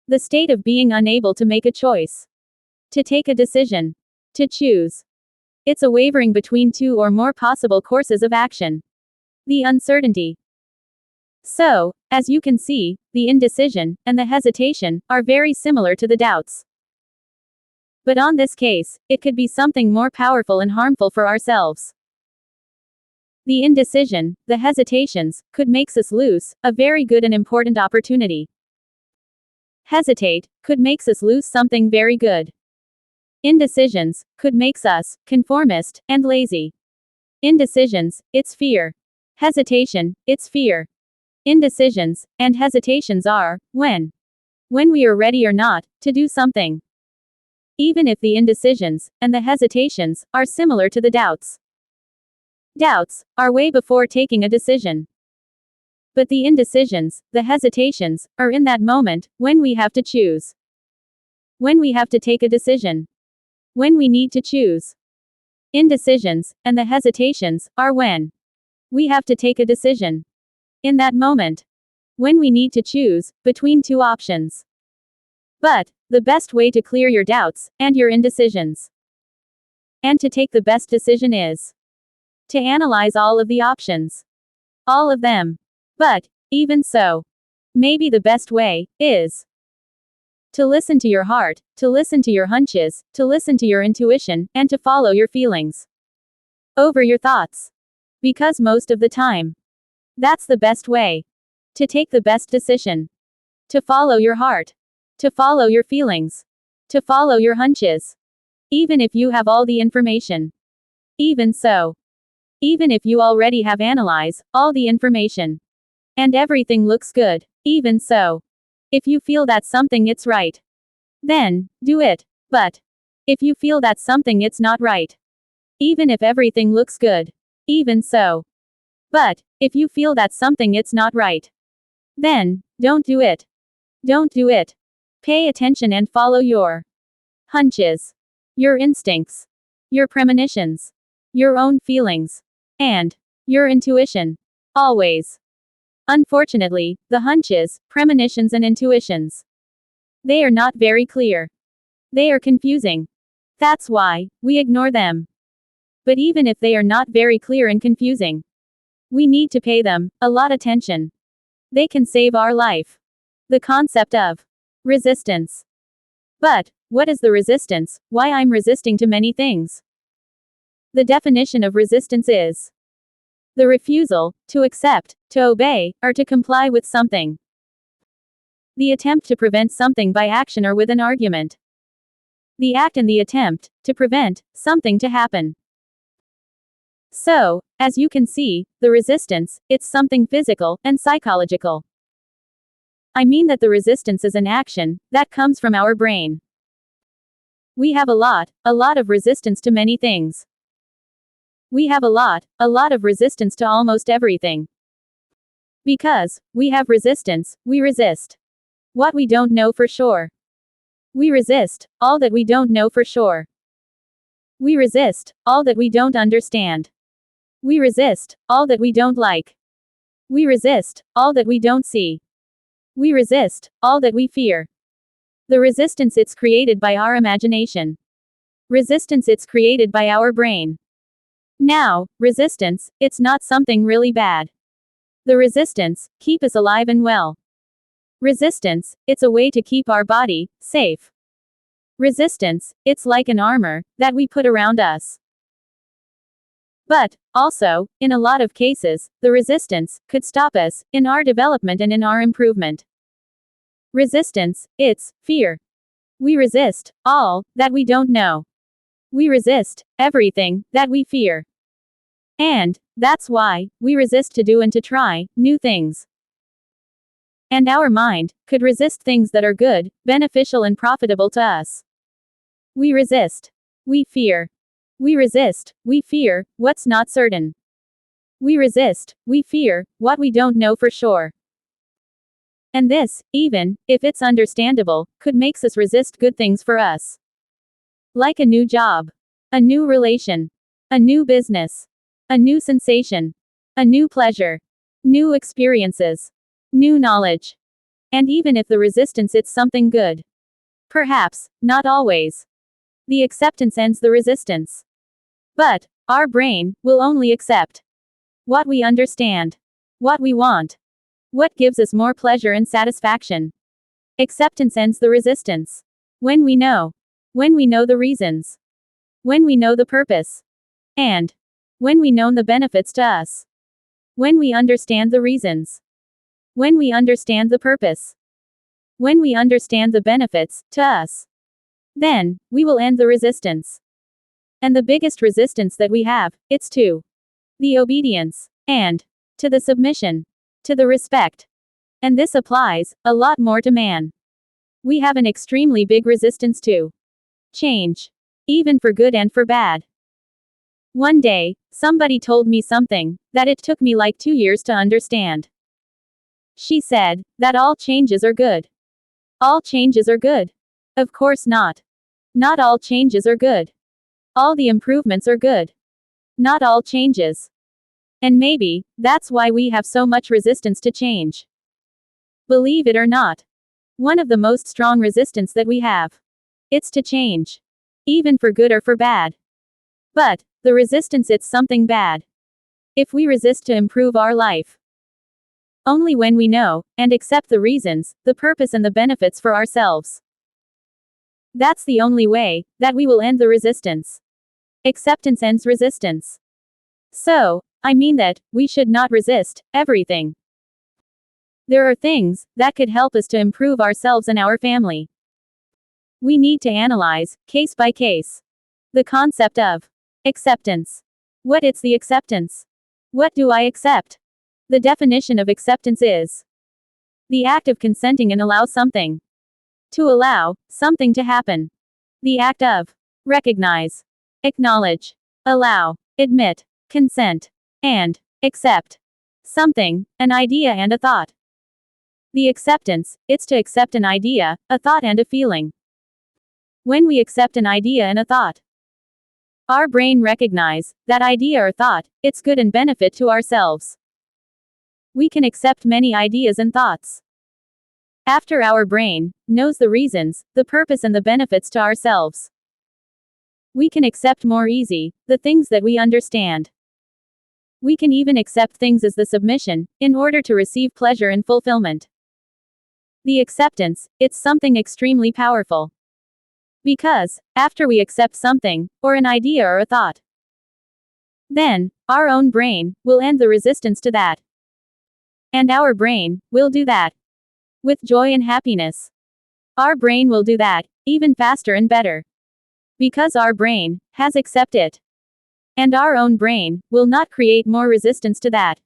S1: the state of being unable to make a choice. To take a decision. To choose. It's a wavering between two or more possible courses of action. The uncertainty. So, as you can see, the indecision, and the hesitation, are very similar to the doubts. But on this case, it could be something more powerful and harmful for ourselves. The indecision, the hesitations, could make us lose a very good and important opportunity. Hesitate could make us lose something very good. Indecisions could make us conformist and lazy. Indecisions, it's fear. Hesitation, it's fear. Indecisions and hesitations are when we are ready or not to do something. Even if the indecisions and the hesitations are similar to the doubts. Doubts are way before taking a decision. But the indecisions, the hesitations, are in that moment when we have to choose. When we have to take a decision. When we need to choose. Indecisions and the hesitations are when we have to take a decision. In that moment. When we need to choose between two options. But the best way to clear your doubts and your indecisions and to take the best decision is to analyze all of the options. All of them. But even so, maybe the best way is to listen to your heart, to listen to your hunches, to listen to your intuition, and to follow your feelings over your thoughts. Because most of the time, that's the best way to take the best decision. To follow your heart. To follow your feelings. To follow your hunches. Even if you have all the information. Even so. Even if you already have analyzed all the information. And everything looks good. Even so. If you feel that something it's right. Then, do it. But if you feel that something it's not right. Even if everything looks good. Even so. But if you feel that something it's not right. Then, don't do it. Don't do it. Pay attention and follow your hunches. Your instincts. Your premonitions. Your own feelings. And your intuition. Always. Unfortunately, the hunches, premonitions and intuitions. They are not very clear. They are confusing. That's why we ignore them. But even if they are not very clear and confusing, we need to pay them a lot attention. They can save our life. The concept of resistance. But what is the resistance? Why I'm resisting to many things? The definition of resistance is the refusal to accept, to obey, or to comply with something. The attempt to prevent something by action or with an argument. The act and the attempt to prevent something to happen. So, as you can see, the resistance, it's something physical and psychological. I mean that the resistance is an action that comes from our brain. We have a lot of resistance to many things. We have a lot of resistance to almost everything. Because we have resistance, we resist what we don't know for sure. We resist all that we don't know for sure. We resist all that we don't understand. We resist all that we don't like. We resist all that we don't see. We resist all that we fear. The resistance it's created by our imagination. Resistance it's created by our brain. Now, resistance, it's not something really bad. The resistance keep us alive and well. Resistance, it's a way to keep our body safe. Resistance, it's like an armor that we put around us. But also, in a lot of cases, the resistance could stop us in our development and in our improvement. Resistance, it's fear. We resist all that we don't know. We resist everything that we fear. And that's why we resist to do and to try new things. And our mind could resist things that are good, beneficial and profitable to us. We resist. We fear. We resist, we fear, what's not certain. We resist, we fear, what we don't know for sure. And this, even if it's understandable, could make us resist good things for us. Like a new job, a new relation, a new business, a new sensation, a new pleasure, new experiences, new knowledge. And even if the resistance it's something good. Perhaps, not always. The acceptance ends the resistance. But our brain will only accept what we understand, what we want, what gives us more pleasure and satisfaction. Acceptance ends the resistance. When we know the reasons, when we know the purpose, and When we know the benefits to us. When we understand the reasons. When we understand the purpose. When we understand the benefits to us. Then, we will end the resistance. And the biggest resistance that we have, it's to the obedience, and to the submission, to the respect. And this applies a lot more to man. We have an extremely big resistance to change, even for good and for bad. One day, somebody told me something that it took me like 2 years to understand. She said that all changes are good. All changes are good. Of course not. Not all changes are good. All the improvements are good. Not all changes. And maybe that's why we have so much resistance to change. Believe it or not. One of the most strong resistance that we have. It's to change. Even for good or for bad. But, the resistance it's something bad. If we resist to improve our life. Only when we know, and accept the reasons, the purpose and the benefits for ourselves. That's the only way, that we will end the resistance. Acceptance ends resistance. So, I mean that, we should not resist everything. There are things that could help us to improve ourselves and our family. We need to analyze, case by case. The concept of acceptance. What is the acceptance? What do I accept? The definition of acceptance is the act of consenting and allow something. To allow something to happen. The act of recognize, acknowledge, allow, admit, consent, and accept something, an idea and a thought. The acceptance, it's to accept an idea, a thought and a feeling. When we accept an idea and a thought, our brain recognize that idea or thought, it's good and benefit to ourselves. We can accept many ideas and thoughts. After our brain knows the reasons, the purpose and the benefits to ourselves. We can accept more easy, the things that we understand. We can even accept things as the submission, in order to receive pleasure and fulfillment. The acceptance, it's something extremely powerful. Because, after we accept something, or an idea or a thought, then, our own brain will end the resistance to that. And our brain will do that with joy and happiness. Our brain will do that even faster and better. Because our brain has accepted it. And our own brain will not create more resistance to that.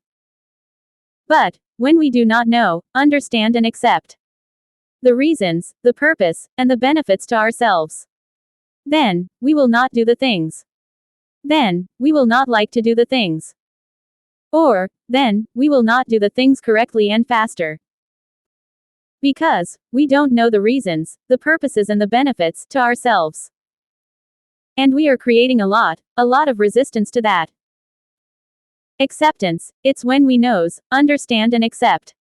S1: But, when we do not know, understand and accept the reasons, the purpose, and the benefits to ourselves, then, we will not do the things. Then, we will not like to do the things. Or, then, we will not do the things correctly and faster. Because, we don't know the reasons, the purposes and the benefits, to ourselves. And we are creating a lot of resistance to that. Acceptance, it's when we knows, understand and accept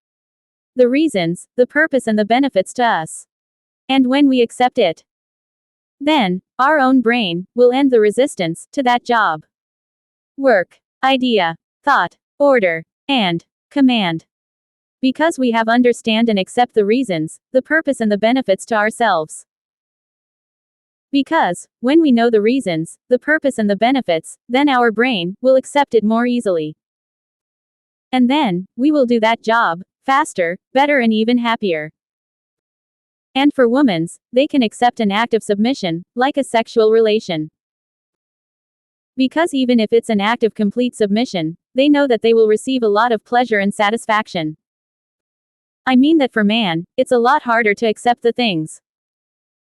S1: the reasons, the purpose and the benefits to us. And when we accept it, then, our own brain will end the resistance to that job, work, idea, thought, order, and command. Because we have understand and accept the reasons, the purpose and the benefits to ourselves. Because, when we know the reasons, the purpose and the benefits, then our brain will accept it more easily. And then, we will do that job faster, better and even happier. And for women, they can accept an act of submission, like a sexual relation. Because even if it's an act of complete submission, they know that they will receive a lot of pleasure and satisfaction. I mean that for man, it's a lot harder to accept the things.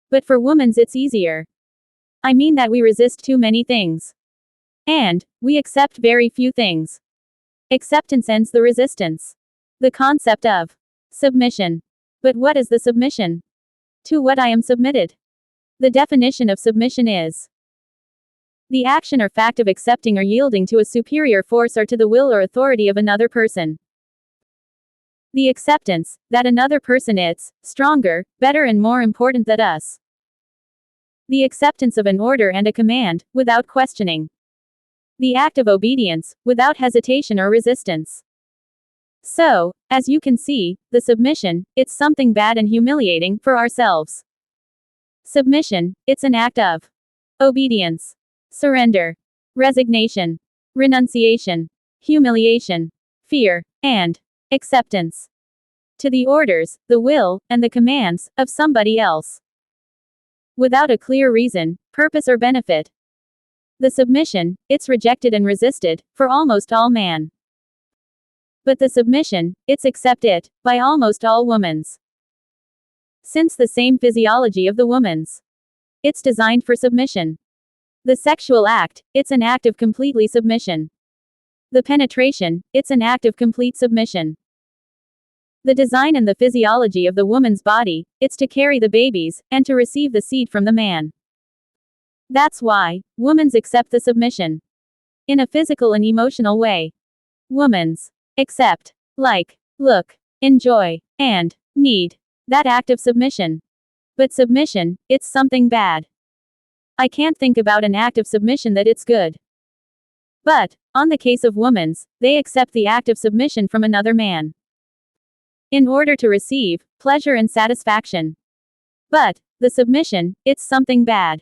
S1: But for women's it's easier. I mean that we resist too many things. And, we accept very few things. Acceptance ends the resistance. The concept of submission. But what is the submission? To what I am submitted. The definition of submission is the action or fact of accepting or yielding to a superior force or to the will or authority of another person. The acceptance that another person is stronger, better and more important than us. The acceptance of an order and a command, without questioning. The act of obedience, without hesitation or resistance. So, as you can see, the submission, it's something bad and humiliating for ourselves. Submission, it's an act of obedience, surrender, resignation, renunciation, humiliation, fear, and acceptance to the orders, the will, and the commands of somebody else. Without a clear reason, purpose, or benefit. The submission, it's rejected and resisted, for almost all man. But the submission, it's accepted, by almost all womans. Since the same physiology of the woman's. It's designed for submission. The sexual act, it's an act of completely submission. The penetration, it's an act of complete submission. The design and the physiology of the woman's body, it's to carry the babies, and to receive the seed from the man. That's why, womans accept the submission. In a physical and emotional way. Womans accept, like, look, enjoy, and need that act of submission. But submission, it's something bad. I can't think about an act of submission that it's good. But, on the case of womans, they accept the act of submission from another man. In order to receive pleasure and satisfaction. But, the submission, it's something bad.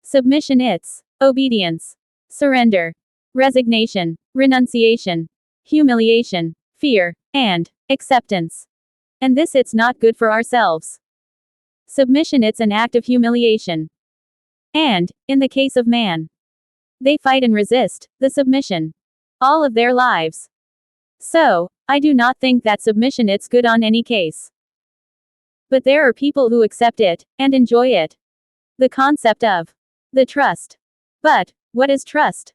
S1: Submission, it's obedience, surrender, resignation, renunciation, humiliation, fear, and acceptance. And this, it's not good for ourselves. Submission, it's an act of humiliation. And, in the case of man, they fight and resist the submission all of their lives. So, I do not think that submission it's good on any case. But there are people who accept it, and enjoy it. The concept of the trust. But, what is trust?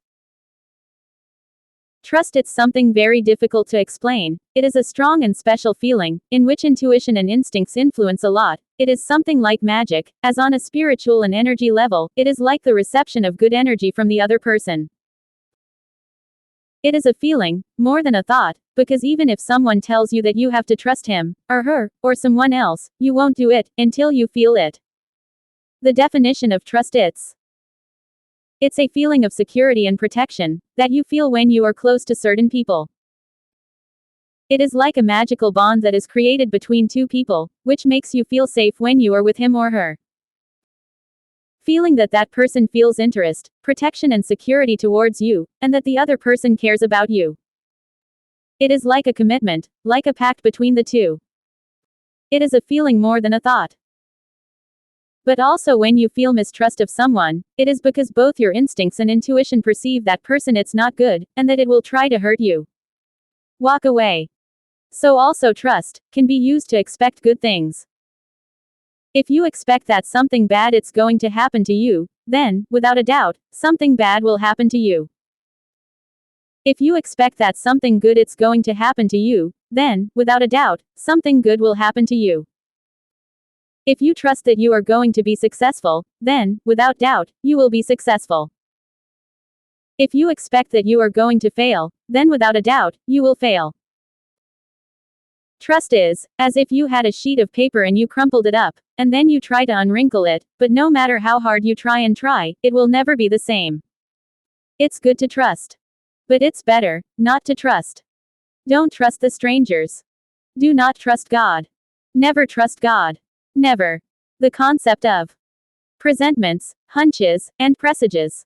S1: Trust, it's something very difficult to explain. It is a strong and special feeling, in which intuition and instincts influence a lot. It is something like magic, as on a spiritual and energy level, it is like the reception of good energy from the other person. It is a feeling, more than a thought, because even if someone tells you that you have to trust him, or her, or someone else, you won't do it, until you feel it. The definition of trust, it's a feeling of security and protection, that you feel when you are close to certain people. It is like a magical bond that is created between two people, which makes you feel safe when you are with him or her. Feeling that that person feels interest, protection and security towards you, and that the other person cares about you. It is like a commitment, like a pact between the two. It is a feeling more than a thought. But also when you feel mistrust of someone, it is because both your instincts and intuition perceive that person it's not good, and that it will try to hurt you. Walk away. So also trust can be used to expect good things. If you expect that something bad it's going to happen to you, then, without a doubt, something bad will happen to you. If you expect that something good it's going to happen to you, then, without a doubt, something good will happen to you. If you trust that you are going to be successful, then, without doubt, you will be successful. If you expect that you are going to fail, then without a doubt, you will fail. Trust is, as if you had a sheet of paper and you crumpled it up, and then you try to unwrinkle it, but no matter how hard you try, it will never be the same. It's good to trust. But it's better not to trust. Don't trust the strangers. Do not trust God. Never trust God. Never. The concept of presentiments, hunches, and presages.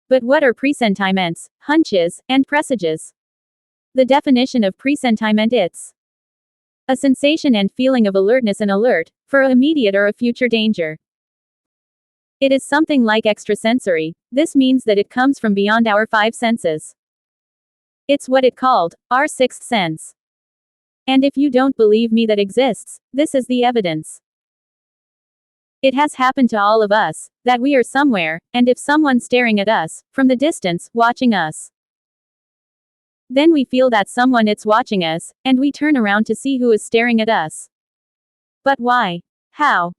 S1: But what are presentiments, hunches, and presages? The definition of presentiment, it's a sensation and feeling of alertness and alert, for immediate or a future danger. It is something like extrasensory. This means that it comes from beyond our five senses. It's what it called our sixth sense. And if you don't believe me that exists, this is the evidence. It has happened to all of us, that we are somewhere, and if someone's staring at us, from the distance, watching us. Then we feel that someone it's watching us, and we turn around to see who is staring at us. But why? How?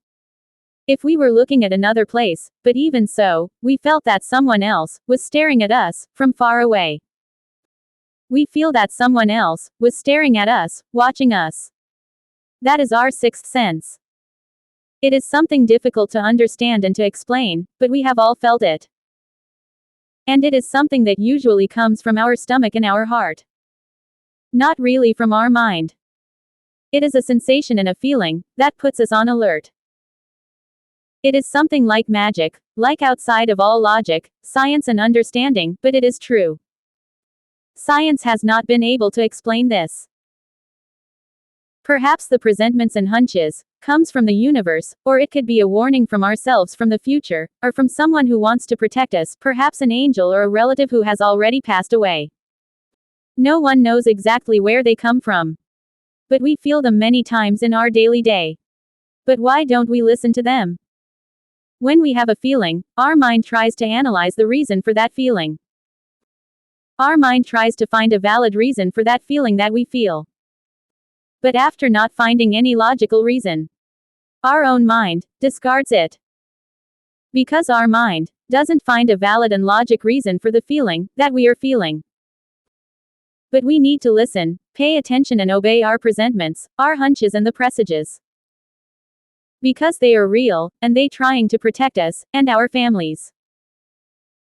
S1: If we were looking at another place, but even so, we felt that someone else was staring at us, from far away. We feel that someone else was staring at us, watching us. That is our sixth sense. It is something difficult to understand and to explain, but we have all felt it. And it is something that usually comes from our stomach and our heart. Not really from our mind. It is a sensation and a feeling that puts us on alert. It is something like magic, like outside of all logic, science and understanding, but it is true. Science has not been able to explain this. Perhaps the presentiments and hunches comes from the universe, or it could be a warning from ourselves from the future, or from someone who wants to protect us, perhaps an angel or a relative who has already passed away. No one knows exactly where they come from. But we feel them many times in our daily day. But why don't we listen to them? When we have a feeling, our mind tries to analyze the reason for that feeling. Our mind tries to find a valid reason for that feeling that we feel. But after not finding any logical reason, our own mind discards it. Because our mind doesn't find a valid and logic reason for the feeling that we are feeling. But we need to listen, pay attention and obey our presentiments, our hunches and the presages. Because they are real, and they trying to protect us, and our families.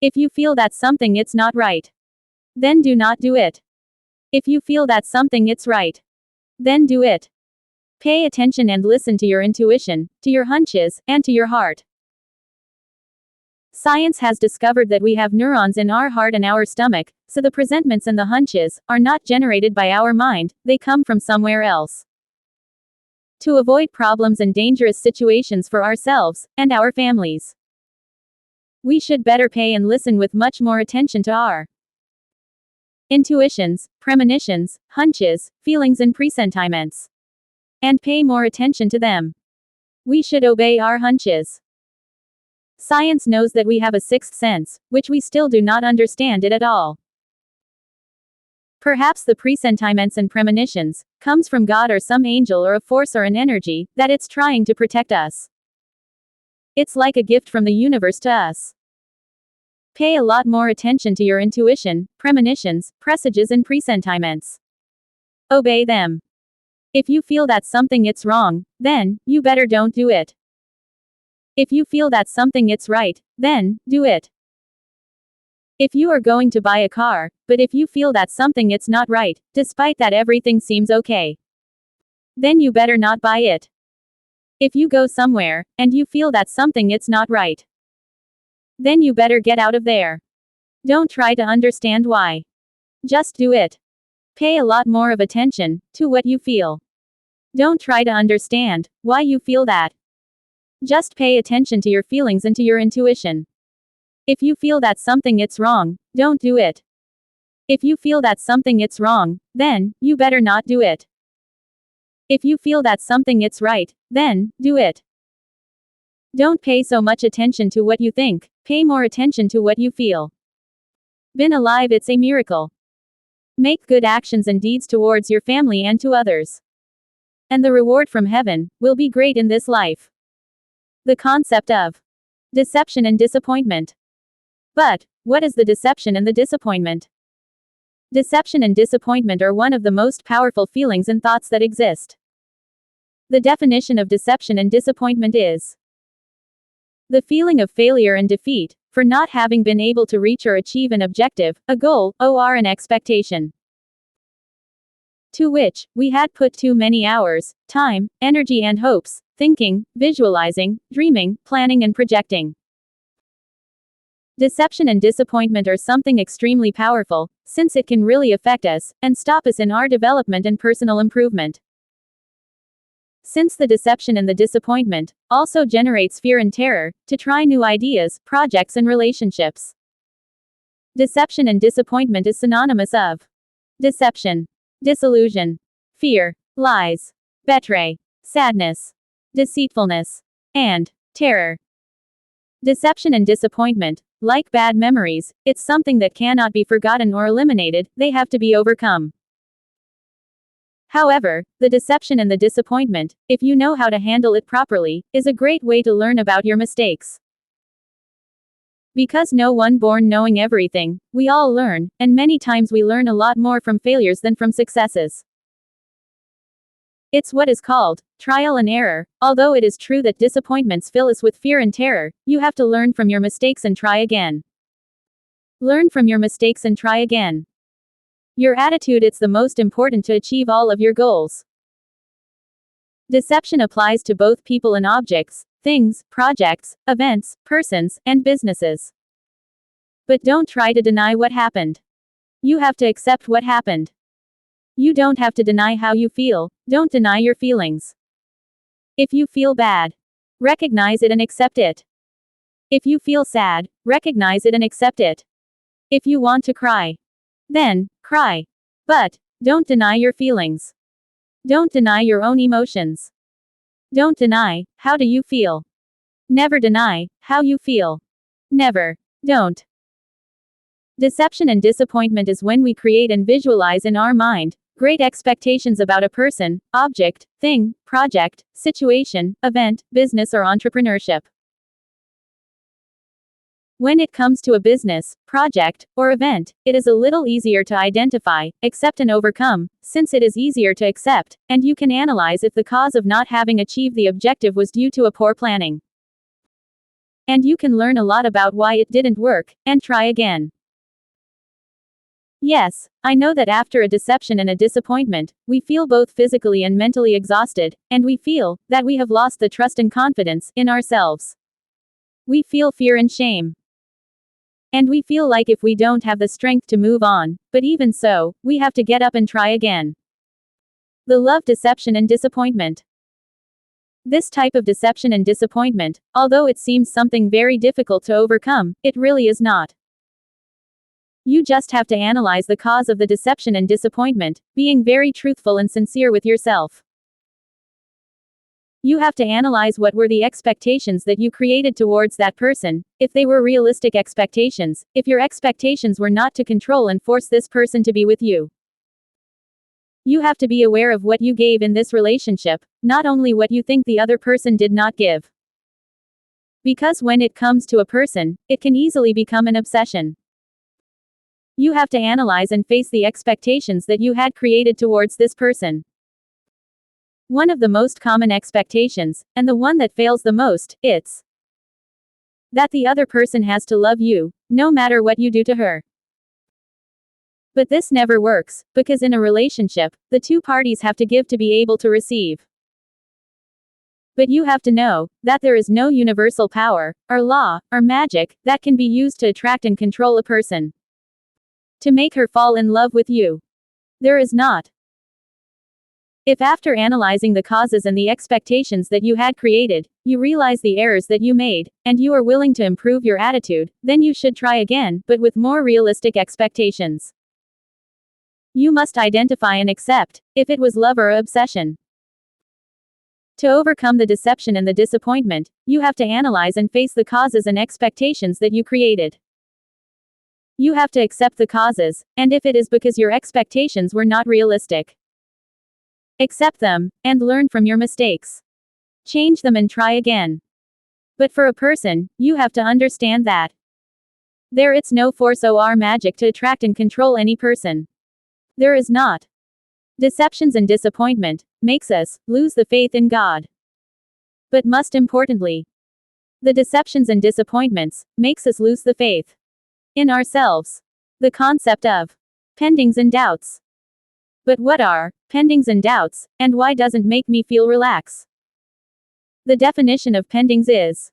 S1: If you feel that something it's not right, then do not do it. If you feel that something it's right, then do it. Pay attention and listen to your intuition, to your hunches, and to your heart. Science has discovered that we have neurons in our heart and our stomach, so the presentiments and the hunches are not generated by our mind, they come from somewhere else. To avoid problems and dangerous situations for ourselves and our families, we should better pay and listen with much more attention to our intuitions, premonitions, hunches, feelings and presentiments. And pay more attention to them. We should obey our hunches. Science knows that we have a sixth sense, which we still do not understand it at all. Perhaps the presentiments and premonitions comes from God or some angel or a force or an energy that it's trying to protect us. It's like a gift from the universe to us. Pay a lot more attention to your intuition, premonitions, presages and presentiments. Obey them. If you feel that something it's wrong, then you better don't do it. If you feel that something it's right, then do it. If you are going to buy a car, but if you feel that something it's not right, despite that everything seems okay, then you better not buy it. If you go somewhere, and you feel that something it's not right, then you better get out of there. Don't try to understand why. Just do it. Pay a lot more of attention to what you feel. Don't try to understand why you feel that. Just pay attention to your feelings and to your intuition. If you feel that something it's wrong, don't do it. If you feel that something it's wrong, then you better not do it. If you feel that something it's right, then do it. Don't pay so much attention to what you think, pay more attention to what you feel. Been alive, it's a miracle. Make good actions and deeds towards your family and to others. And the reward from heaven will be great in this life. The concept of deception and disappointment. But what is the deception and the disappointment? Deception and disappointment are one of the most powerful feelings and thoughts that exist. The definition of deception and disappointment is the feeling of failure and defeat, for not having been able to reach or achieve an objective, a goal, or an expectation, to which we had put too many hours, time, energy and hopes, thinking, visualizing, dreaming, planning and projecting. Deception and disappointment are something extremely powerful, since it can really affect us, and stop us in our development and personal improvement. Since the deception and the disappointment also generates fear and terror, to try new ideas, projects and relationships. Deception and disappointment is synonymous of deception, disillusion, fear, lies, betray, sadness, deceitfulness, and terror. Deception and disappointment, like bad memories, it's something that cannot be forgotten or eliminated, they have to be overcome. However, the deception and the disappointment, if you know how to handle it properly, is a great way to learn about your mistakes. Because no one born knowing everything, we all learn, and many times we learn a lot more from failures than from successes. It's what is called trial and error. Although it is true that disappointments fill us with fear and terror, you have to learn from your mistakes and try again. Learn from your mistakes and try again. Your attitude, it's the most important to achieve all of your goals. Deception applies to both people and objects, things, projects, events, persons, and businesses. But don't try to deny what happened. You have to accept what happened. You don't have to deny how you feel, don't deny your feelings. If you feel bad, recognize it and accept it. If you feel sad, recognize it and accept it. If you want to cry, then cry. But don't deny your feelings. Don't deny your own emotions. Don't deny how do you feel. Never deny how you feel. Never. Don't. Deception and disappointment is when we create and visualize in our mind great expectations about a person, object, thing, project, situation, event, business, or entrepreneurship. When it comes to a business, project, or event, it is a little easier to identify, accept, and overcome, since it is easier to accept, and you can analyze if the cause of not having achieved the objective was due to a poor planning. And you can learn a lot about why it didn't work, and try again. Yes, I know that after a deception and a disappointment, we feel both physically and mentally exhausted, and we feel that we have lost the trust and confidence in ourselves. We feel fear and shame. And we feel like if we don't have the strength to move on, but even so, we have to get up and try again. The love deception and disappointment. This type of deception and disappointment, although it seems something very difficult to overcome, it really is not. You just have to analyze the cause of the deception and disappointment, being very truthful and sincere with yourself. You have to analyze what were the expectations that you created towards that person, if they were realistic expectations, if your expectations were not to control and force this person to be with you. You have to be aware of what you gave in this relationship, not only what you think the other person did not give. Because when it comes to a person, it can easily become an obsession. You have to analyze and face the expectations that you had created towards this person. One of the most common expectations, and the one that fails the most, it's that the other person has to love you, no matter what you do to her. But this never works, because in a relationship, the two parties have to give to be able to receive. But you have to know that there is no universal power, or law, or magic, that can be used to attract and control a person. To make her fall in love with you. There is not. If after analyzing the causes and the expectations that you had created, you realize the errors that you made, and you are willing to improve your attitude, then you should try again, but with more realistic expectations. You must identify and accept if it was love or obsession. To overcome the deception and the disappointment, you have to analyze and face the causes and expectations that you created. You have to accept the causes, and if it is because your expectations were not realistic, accept them, and learn from your mistakes. Change them and try again. But for a person, you have to understand that there is no force or magic to attract and control any person. There is not. Deceptions and disappointment makes us lose the faith in God. But most importantly, the deceptions and disappointments makes us lose the faith in ourselves. The concept of pendings and doubts. But what are pendings and doubts, and why doesn't make me feel relax? The definition of pendings is: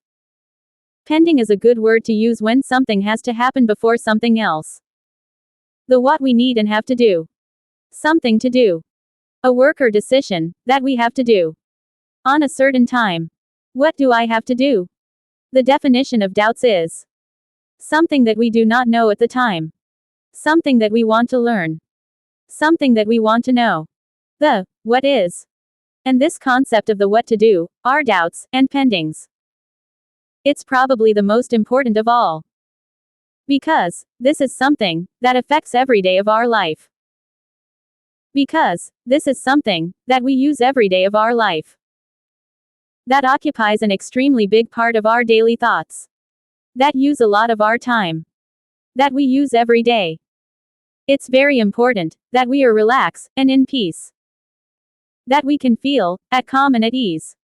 S1: pending is a good word to use when something has to happen before something else. The what we need and have to do. Something to do. A work or decision that we have to do on a certain time. What do I have to do? The definition of doubts is something that we do not know at the time. Something that we want to learn. Something that we want to know. The what is. And this concept of the what to do are doubts and pendings. It's probably the most important of all. Because this is something that affects every day of our life. Because this is something that we use every day of our life. That occupies an extremely big part of our daily thoughts. That use a lot of our time. That we use every day. It's very important that we are relaxed and in peace. That we can feel at calm and at ease.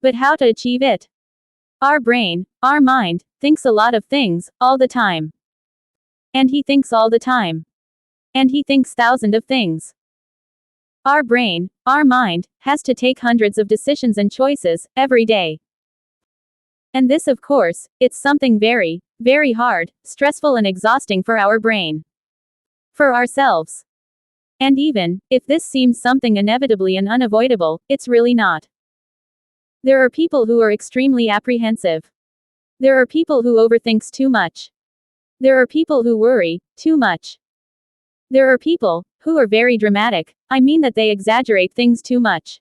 S1: But how to achieve it? Our brain, our mind, thinks a lot of things all the time. And he thinks all the time. And he thinks thousands of things. Our brain, our mind, has to take hundreds of decisions and choices every day. And this, of course, it's something very, very hard, stressful, and exhausting for our brain. For ourselves. And even, if this seems something inevitably and unavoidable, it's really not. There are people who are extremely apprehensive. There are people who overthinks too much. There are people who worry too much. There are people who are very dramatic, I mean that they exaggerate things too much.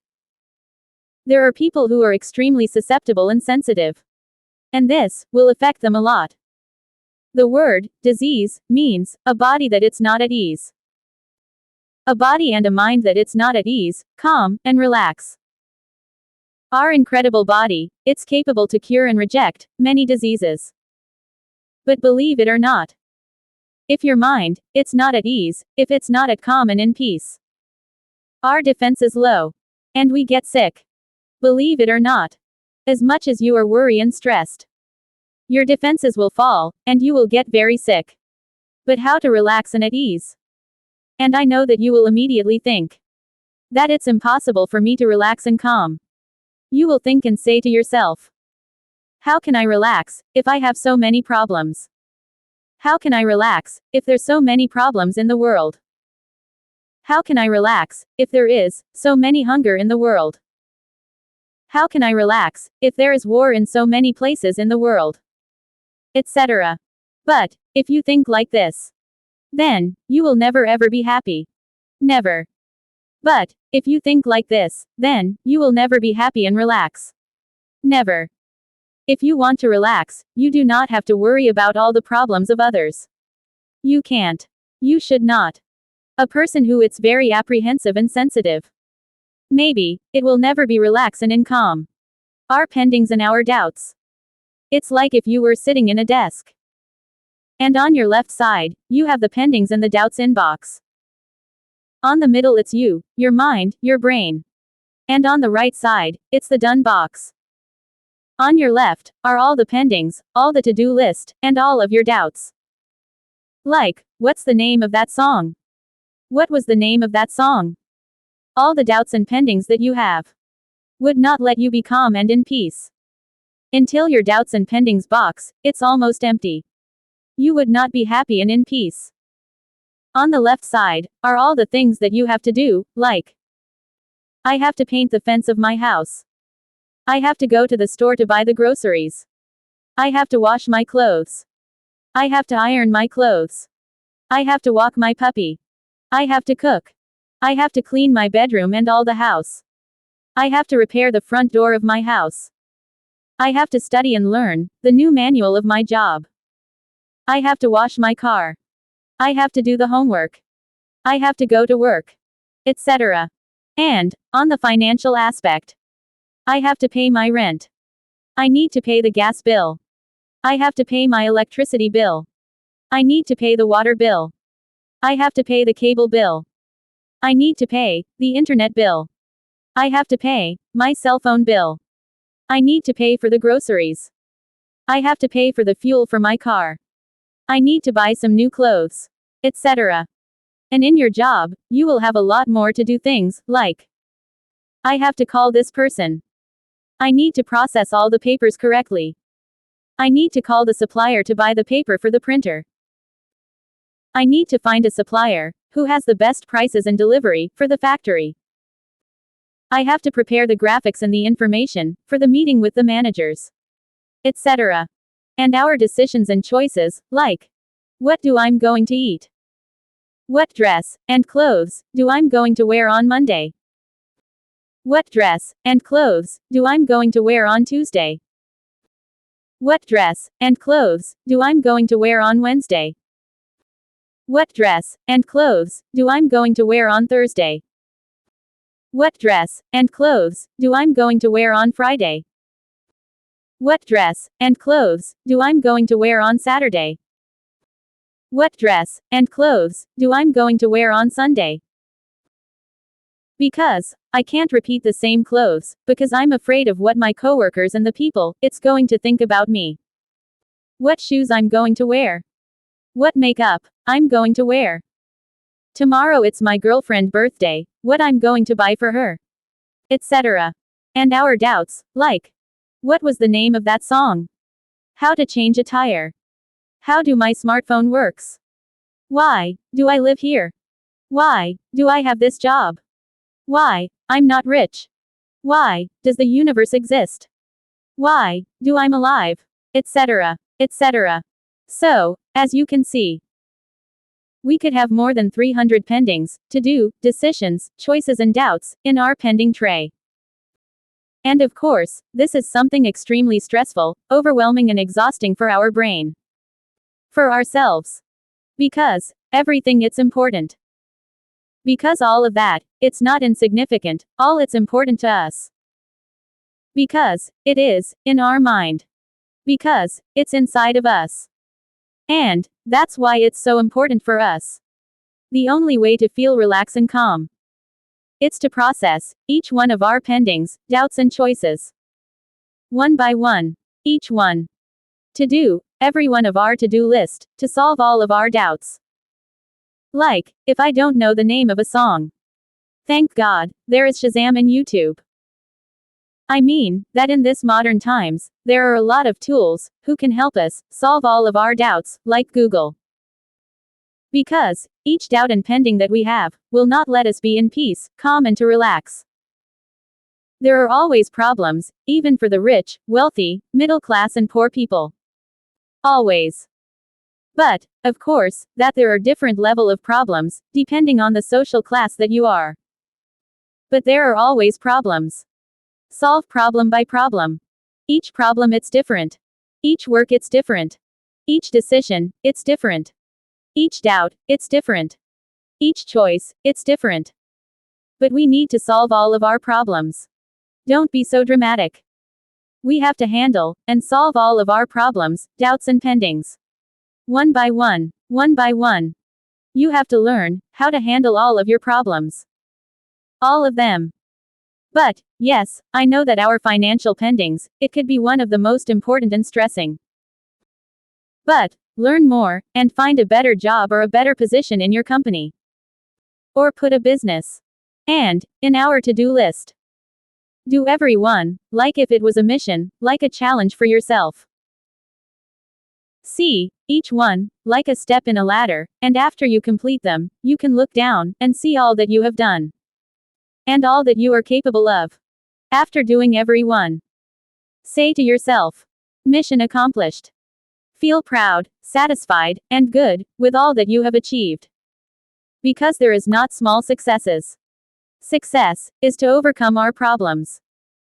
S1: There are people who are extremely susceptible and sensitive. And this will affect them a lot. The word disease means a body that it's not at ease. A body and a mind that it's not at ease, calm, and relax. Our incredible body, it's capable to cure and reject many diseases. But believe it or not, if your mind, it's not at ease, if it's not at calm and in peace, our defense is low. And we get sick. Believe it or not. As much as you are worried and stressed, your defenses will fall, and you will get very sick. But how to relax and at ease? And I know that you will immediately think that it's impossible for me to relax and calm. You will think and say to yourself, how can I relax, if I have so many problems? How can I relax, if there's so many problems in the world? How can I relax, if there is so many hunger in the world? How can I relax, if there is war in so many places in the world? Etc. But, if you think like this, then, you will never ever be happy. Never. But, if you think like this, then, you will never be happy and relax. Never. If you want to relax, you do not have to worry about all the problems of others. You can't. You should not. A person who is very apprehensive and sensitive, maybe, it will never be relaxed and in calm. Our pendings and our doubts. It's like if you were sitting in a desk. And on your left side, you have the pendings and the doubts inbox. On the middle it's you, your mind, your brain. And on the right side, it's the done box. On your left, are all the pendings, all the to-do list, and all of your doubts. Like, what's the name of that song? What was the name of that song? All the doubts and pendings that you have would not let you be calm and in peace. Until your doubts and pendings box, it's almost empty. You would not be happy and in peace. On the left side, are all the things that you have to do, like, I have to paint the fence of my house. I have to go to the store to buy the groceries. I have to wash my clothes. I have to iron my clothes. I have to walk my puppy. I have to cook. I have to clean my bedroom and all the house. I have to repair the front door of my house. I have to study and learn the new manual of my job. I have to wash my car. I have to do the homework. I have to go to work. Etc. And, on the financial aspect, I have to pay my rent. I need to pay the gas bill. I have to pay my electricity bill. I need to pay the water bill. I have to pay the cable bill. I need to pay the internet bill. I have to pay my cell phone bill. I need to pay for the groceries. I have to pay for the fuel for my car. I need to buy some new clothes. Etc. And in your job, you will have a lot more to do things, like, I have to call this person. I need to process all the papers correctly. I need to call the supplier to buy the paper for the printer. I need to find a supplier who has the best prices and delivery for the factory. I have to prepare the graphics and the information for the meeting with the managers. Etc. And our decisions and choices, like, what do I'm going to eat? What dress and clothes do I'm going to wear on Monday? What dress and clothes do I'm going to wear on Tuesday? What dress and clothes do I'm going to wear on Wednesday? What dress and clothes do I'm going to wear on Thursday? What dress and clothes do I'm going to wear on Friday? What dress and clothes do I'm going to wear on Saturday? What dress and clothes do I'm going to wear on Sunday? Because I can't repeat the same clothes, because I'm afraid of what my coworkers and the people it's going to think about me. What shoes I'm going to wear. What makeup I'm going to wear. Tomorrow it's my girlfriend's birthday, what I'm going to buy for her. Etc. And our doubts, like, what was the name of that song? How to change a tire. How do my smartphone works? Why do I live here? Why do I have this job? Why I'm not rich? Why does the universe exist? Why do I'm alive? Etc. etc. So, as you can see, we could have more than 300 pendings, to-do, decisions, choices and doubts, in our pending tray. And of course, this is something extremely stressful, overwhelming and exhausting for our brain. For ourselves. Because everything it's important. Because all of that, it's not insignificant, all it's important to us. Because it is in our mind. Because it's inside of us. And that's why it's so important for us. The only way to feel relaxed and calm. It's to process each one of our pendings, doubts and choices. One by one. Each one. To do every one of our to-do list, to solve all of our doubts. Like, if I don't know the name of a song. Thank God, there is Shazam and YouTube. I mean, that in this modern times, there are a lot of tools, who can help us, solve all of our doubts, like Google. Because, each doubt and pending that we have, will not let us be in peace, calm and to relax. There are always problems, even for the rich, wealthy, middle class and poor people. Always. But, of course, that there are different level of problems, depending on the social class that you are. But there are always problems. Solve problem by problem. Each problem it's different. Each work it's different. Each decision, it's different. Each doubt, it's different. Each choice, it's different. But we need to solve all of our problems. Don't be so dramatic. We have to handle and solve all of our problems, doubts and pendings. One by one. One by one. You have to learn how to handle all of your problems. All of them. But, yes, I know that our financial pendings, it could be one of the most important and stressing. But, learn more, and find a better job or a better position in your company. Or put a business. And, in our to-do list. Do every one, like if it was a mission, like a challenge for yourself. See each one, like a step in a ladder, and after you complete them, you can look down, and see all that you have done. And all that you are capable of. After doing every one. Say to yourself, mission accomplished. Feel proud, satisfied, and good, with all that you have achieved. Because there is not small successes. Success is to overcome our problems.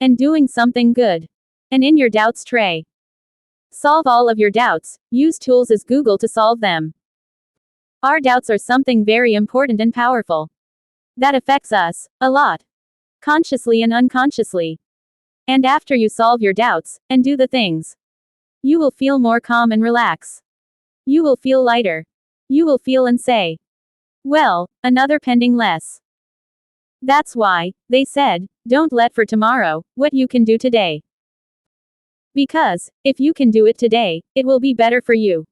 S1: And doing something good. And in your doubts tray. Solve all of your doubts, use tools as Google to solve them. Our doubts are something very important and powerful. That affects us, a lot. Consciously and unconsciously. And after you solve your doubts, and do the things, you will feel more calm and relax. You will feel lighter. You will feel and say, well, another pending less. That's why, they said, don't let for tomorrow, what you can do today. Because, if you can do it today, it will be better for you.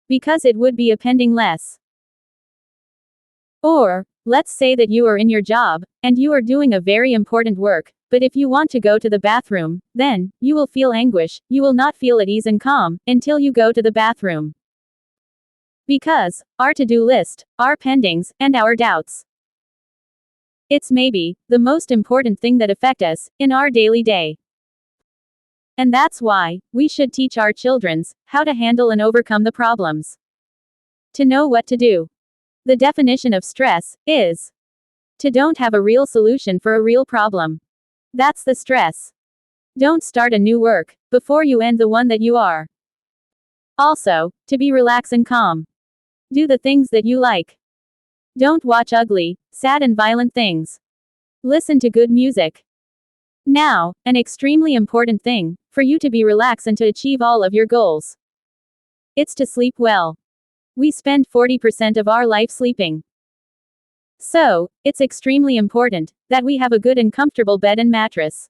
S1: Because it would be a pending less. Or, let's say that you are in your job, and you are doing a very important work, but if you want to go to the bathroom, then, you will feel anguish, you will not feel at ease and calm, until you go to the bathroom. Because, our to-do list, our pendings, and our doubts. It's maybe, the most important thing that affect us, in our daily day. And that's why, we should teach our childrens, how to handle and overcome the problems. To know what to do. The definition of stress is to don't have a real solution for a real problem. That's the stress. Don't start a new work before you end the one that you are. Also, to be relaxed and calm. Do the things that you like. Don't watch ugly, sad and violent things. Listen to good music. Now, an extremely important thing for you to be relaxed and to achieve all of your goals. It's to sleep well. We spend 40% of our life sleeping. So, it's extremely important that we have a good and comfortable bed and mattress.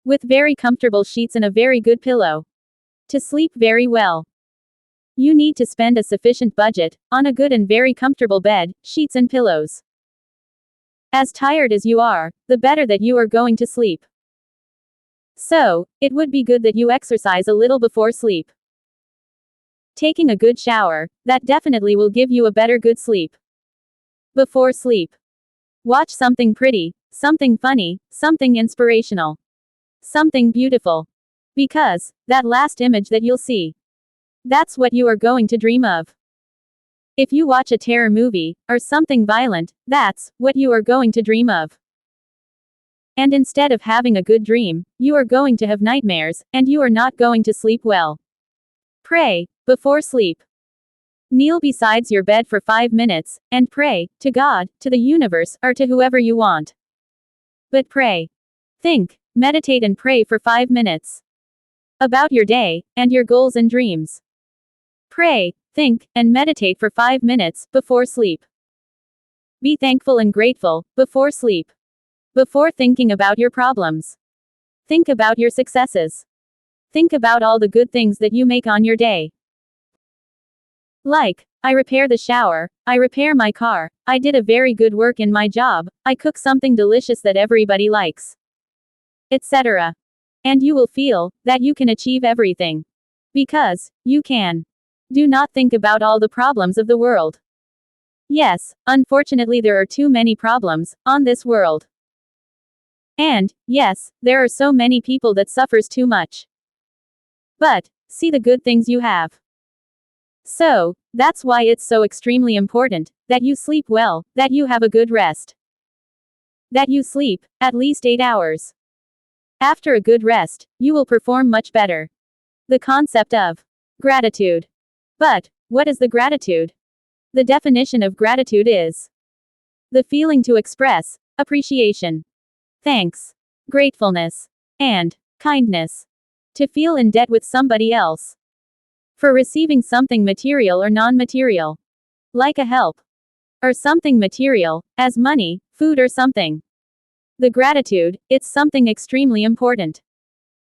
S1: With very comfortable sheets and a very good pillow. To sleep very well. You need to spend a sufficient budget on a good and very comfortable bed, sheets and pillows. As tired as you are, the better that you are going to sleep. So, it would be good that you exercise a little before sleep. Taking a good shower, that definitely will give you a better good sleep. Before sleep. Watch something pretty, something funny, something inspirational. Something beautiful. Because, that last image that you'll see. That's what you are going to dream of. If you watch a terror movie, or something violent, that's what you are going to dream of. And instead of having a good dream, you are going to have nightmares, and you are not going to sleep well. Pray, before sleep. Kneel beside your bed for 5 minutes, and pray, to God, to the universe, or to whoever you want. But pray. Think, meditate and pray for 5 minutes. About your day, and your goals and dreams. Pray, think, and meditate for 5 minutes, before sleep. Be thankful and grateful, before sleep. Before thinking about your problems. Think about your successes. Think about all the good things that you make on your day. Like, I repair the shower, I repair my car, I did a very good work in my job, I cook something delicious that everybody likes. Etc. And you will feel that you can achieve everything. Because you can. Do not think about all the problems of the world. Yes, unfortunately there are too many problems on this world. And, yes, there are so many people that suffers too much. But, see the good things you have. So, that's why it's so extremely important, that you sleep well, that you have a good rest. That you sleep, at least 8 hours. After a good rest, you will perform much better. The concept of gratitude. But, what is the gratitude? The definition of gratitude is the feeling to express appreciation, thanks, gratefulness, and kindness. To feel in debt with somebody else. For receiving something material or non-material. Like a help. Or something material, as money, food or something. The gratitude, it's something extremely important.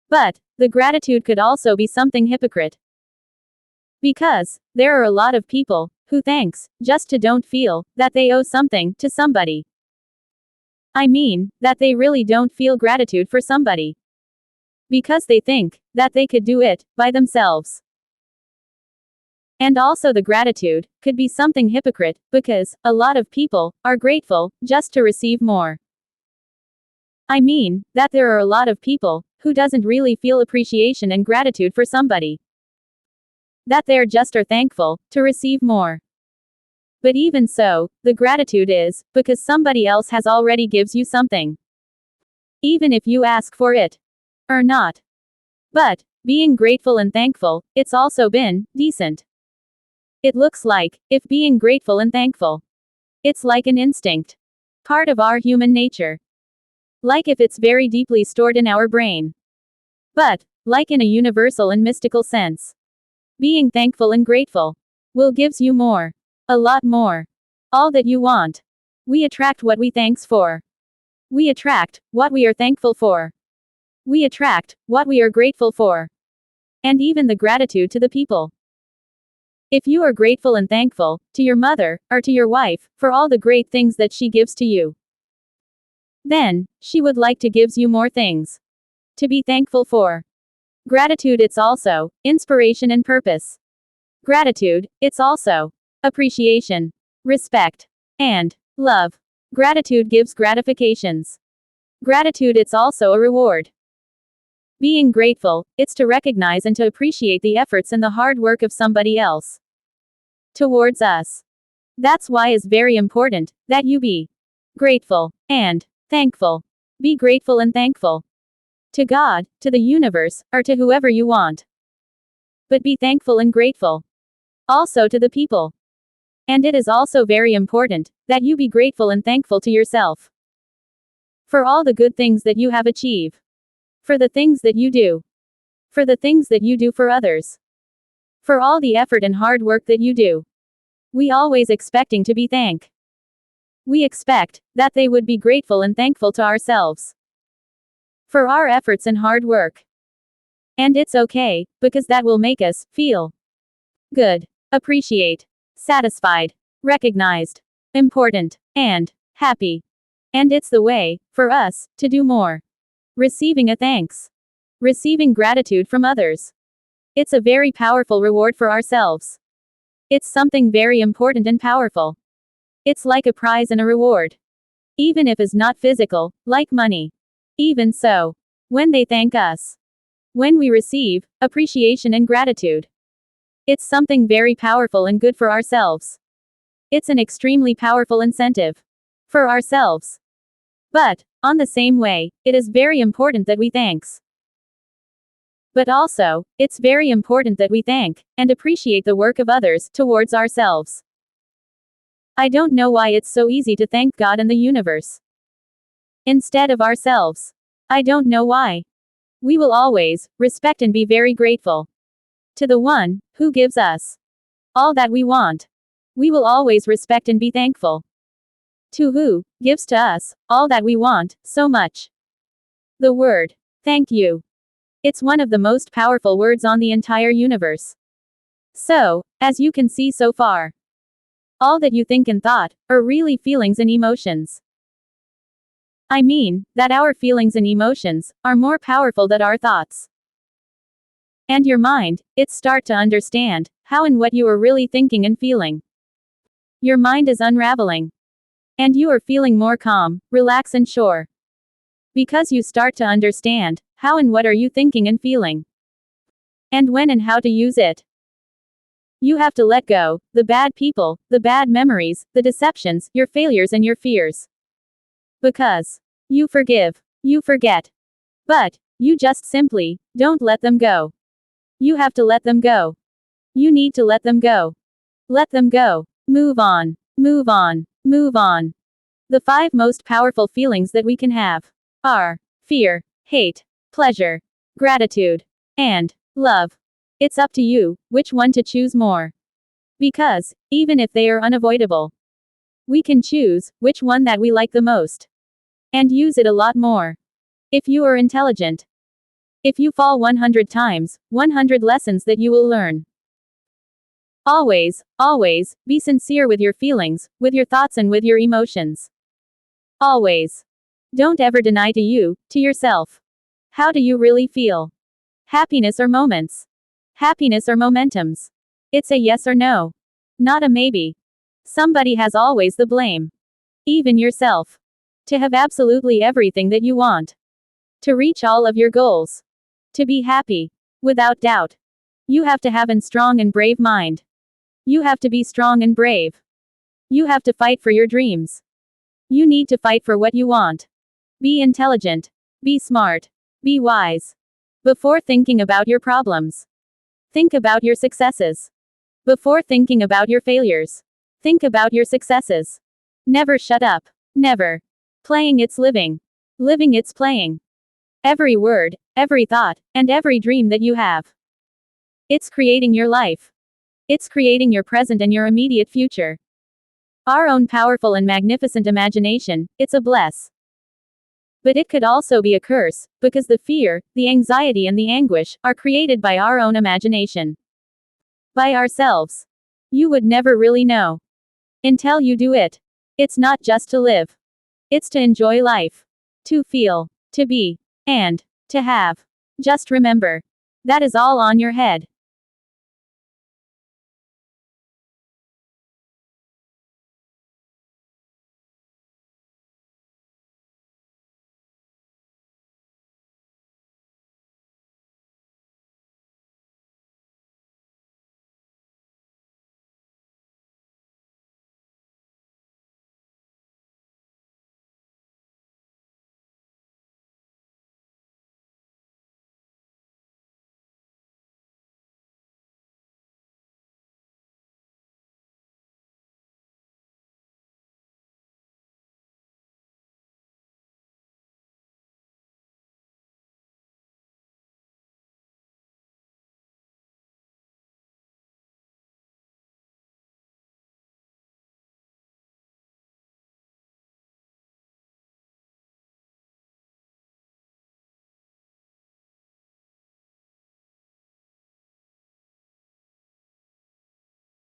S1: But, the gratitude could also be something hypocrite. Because, there are a lot of people, who thanks, just to don't feel, that they owe something, to somebody. I mean, that they really don't feel gratitude for somebody. Because they think, that they could do it, by themselves. And also the gratitude, could be something hypocrite, because, a lot of people, are grateful, just to receive more. I mean, that there are a lot of people, who doesn't really feel appreciation and gratitude for somebody. That they're just are thankful, to receive more. But even so, the gratitude is, because somebody else has already gives you something. Even if you ask for it. Or not. But, being grateful and thankful, it's also been, decent. It looks like, if being grateful and thankful. It's like an instinct. Part of our human nature. Like if it's very deeply stored in our brain. But, like in a universal and mystical sense. Being thankful and grateful. Will gives you more. A lot more. All that you want. We attract what we thanks for. We attract, what we are thankful for. We attract, what we are grateful for. And even the gratitude to the people. If you are grateful and thankful, to your mother, or to your wife, for all the great things that she gives to you. Then, she would like to gives you more things. To be thankful for. Gratitude it's also, inspiration and purpose. Gratitude, it's also, appreciation, respect, and love. Gratitude gives gratifications. Gratitude it's also a reward. Being grateful, it's to recognize and to appreciate the efforts and the hard work of somebody else. Towards us. That's why it's very important, that you be grateful, and thankful. Be grateful and thankful. To God, to the universe, or to whoever you want. But be thankful and grateful. Also to the people. And it is also very important, that you be grateful and thankful to yourself. For all the good things that you have achieved. For the things that you do. For the things that you do for others. For all the effort and hard work that you do. We always expecting to be thanked. We expect, that they would be grateful and thankful to ourselves. For our efforts and hard work. And it's okay, because that will make us feel good, appreciate, satisfied, recognized, important, and happy. And it's the way, for us, to do more. Receiving a thanks. Receiving gratitude from others. It's a very powerful reward for ourselves. It's something very important and powerful. It's like a prize and a reward. Even if it's not physical, like money. Even so, when they thank us, when we receive appreciation and gratitude, it's something very powerful and good for ourselves. It's an extremely powerful incentive for ourselves. But, on the same way, it is very important that we thanks. But also, it's very important that we thank and appreciate the work of others towards ourselves. I don't know why it's so easy to thank God and the universe instead of ourselves. I don't know why. We will always respect and be very grateful to the one who gives us all that we want. We will always respect and be thankful to who gives to us all that we want so much. The word thank you. It's one of the most powerful words on the entire universe. So, as you can see so far, all that you think and thought are really feelings and emotions. I mean, that our feelings and emotions are more powerful than our thoughts. And your mind, it's start to understand how and what you are really thinking and feeling. Your mind is unraveling. And you are feeling more calm, relaxed and sure. Because you start to understand how and what are you thinking and feeling. And when and how to use it. You have to let go the bad people, the bad memories, the deceptions, your failures and your fears. Because you forgive, you forget. But you just simply don't let them go. You have to let them go. You need to let them go. Let them go. Move on. Move on. Move on. The 5 most powerful feelings that we can have are fear, hate, pleasure, gratitude, and love. It's up to you which one to choose more. Because, even if they are unavoidable, we can choose which one that we like the most. And use it a lot more. If you are intelligent. If you fall 100 times, 100 lessons that you will learn. Always, always, be sincere with your feelings, with your thoughts and with your emotions. Always. Don't ever deny to yourself. How do you really feel? Happiness or moments? Happiness or momentums? It's a yes or no. Not a maybe. Somebody has always the blame. Even yourself. To have absolutely everything that you want. To reach all of your goals. To be happy. Without doubt. You have to have a strong and brave mind. You have to be strong and brave. You have to fight for your dreams. You need to fight for what you want. Be intelligent. Be smart. Be wise. Before thinking about your problems, think about your successes. Before thinking about your failures, think about your successes. Never shut up. Never. Playing it's living. Living it's playing. Every word, every thought, and every dream that you have. It's creating your life. It's creating your present and your immediate future. Our own powerful and magnificent imagination, it's a bless. But it could also be a curse, because the fear, the anxiety and the anguish, are created by our own imagination. By ourselves. You would never really know. Until you do it. It's not just to live. It's to enjoy life. To feel. To be. And. To have. Just remember. That is all on your head.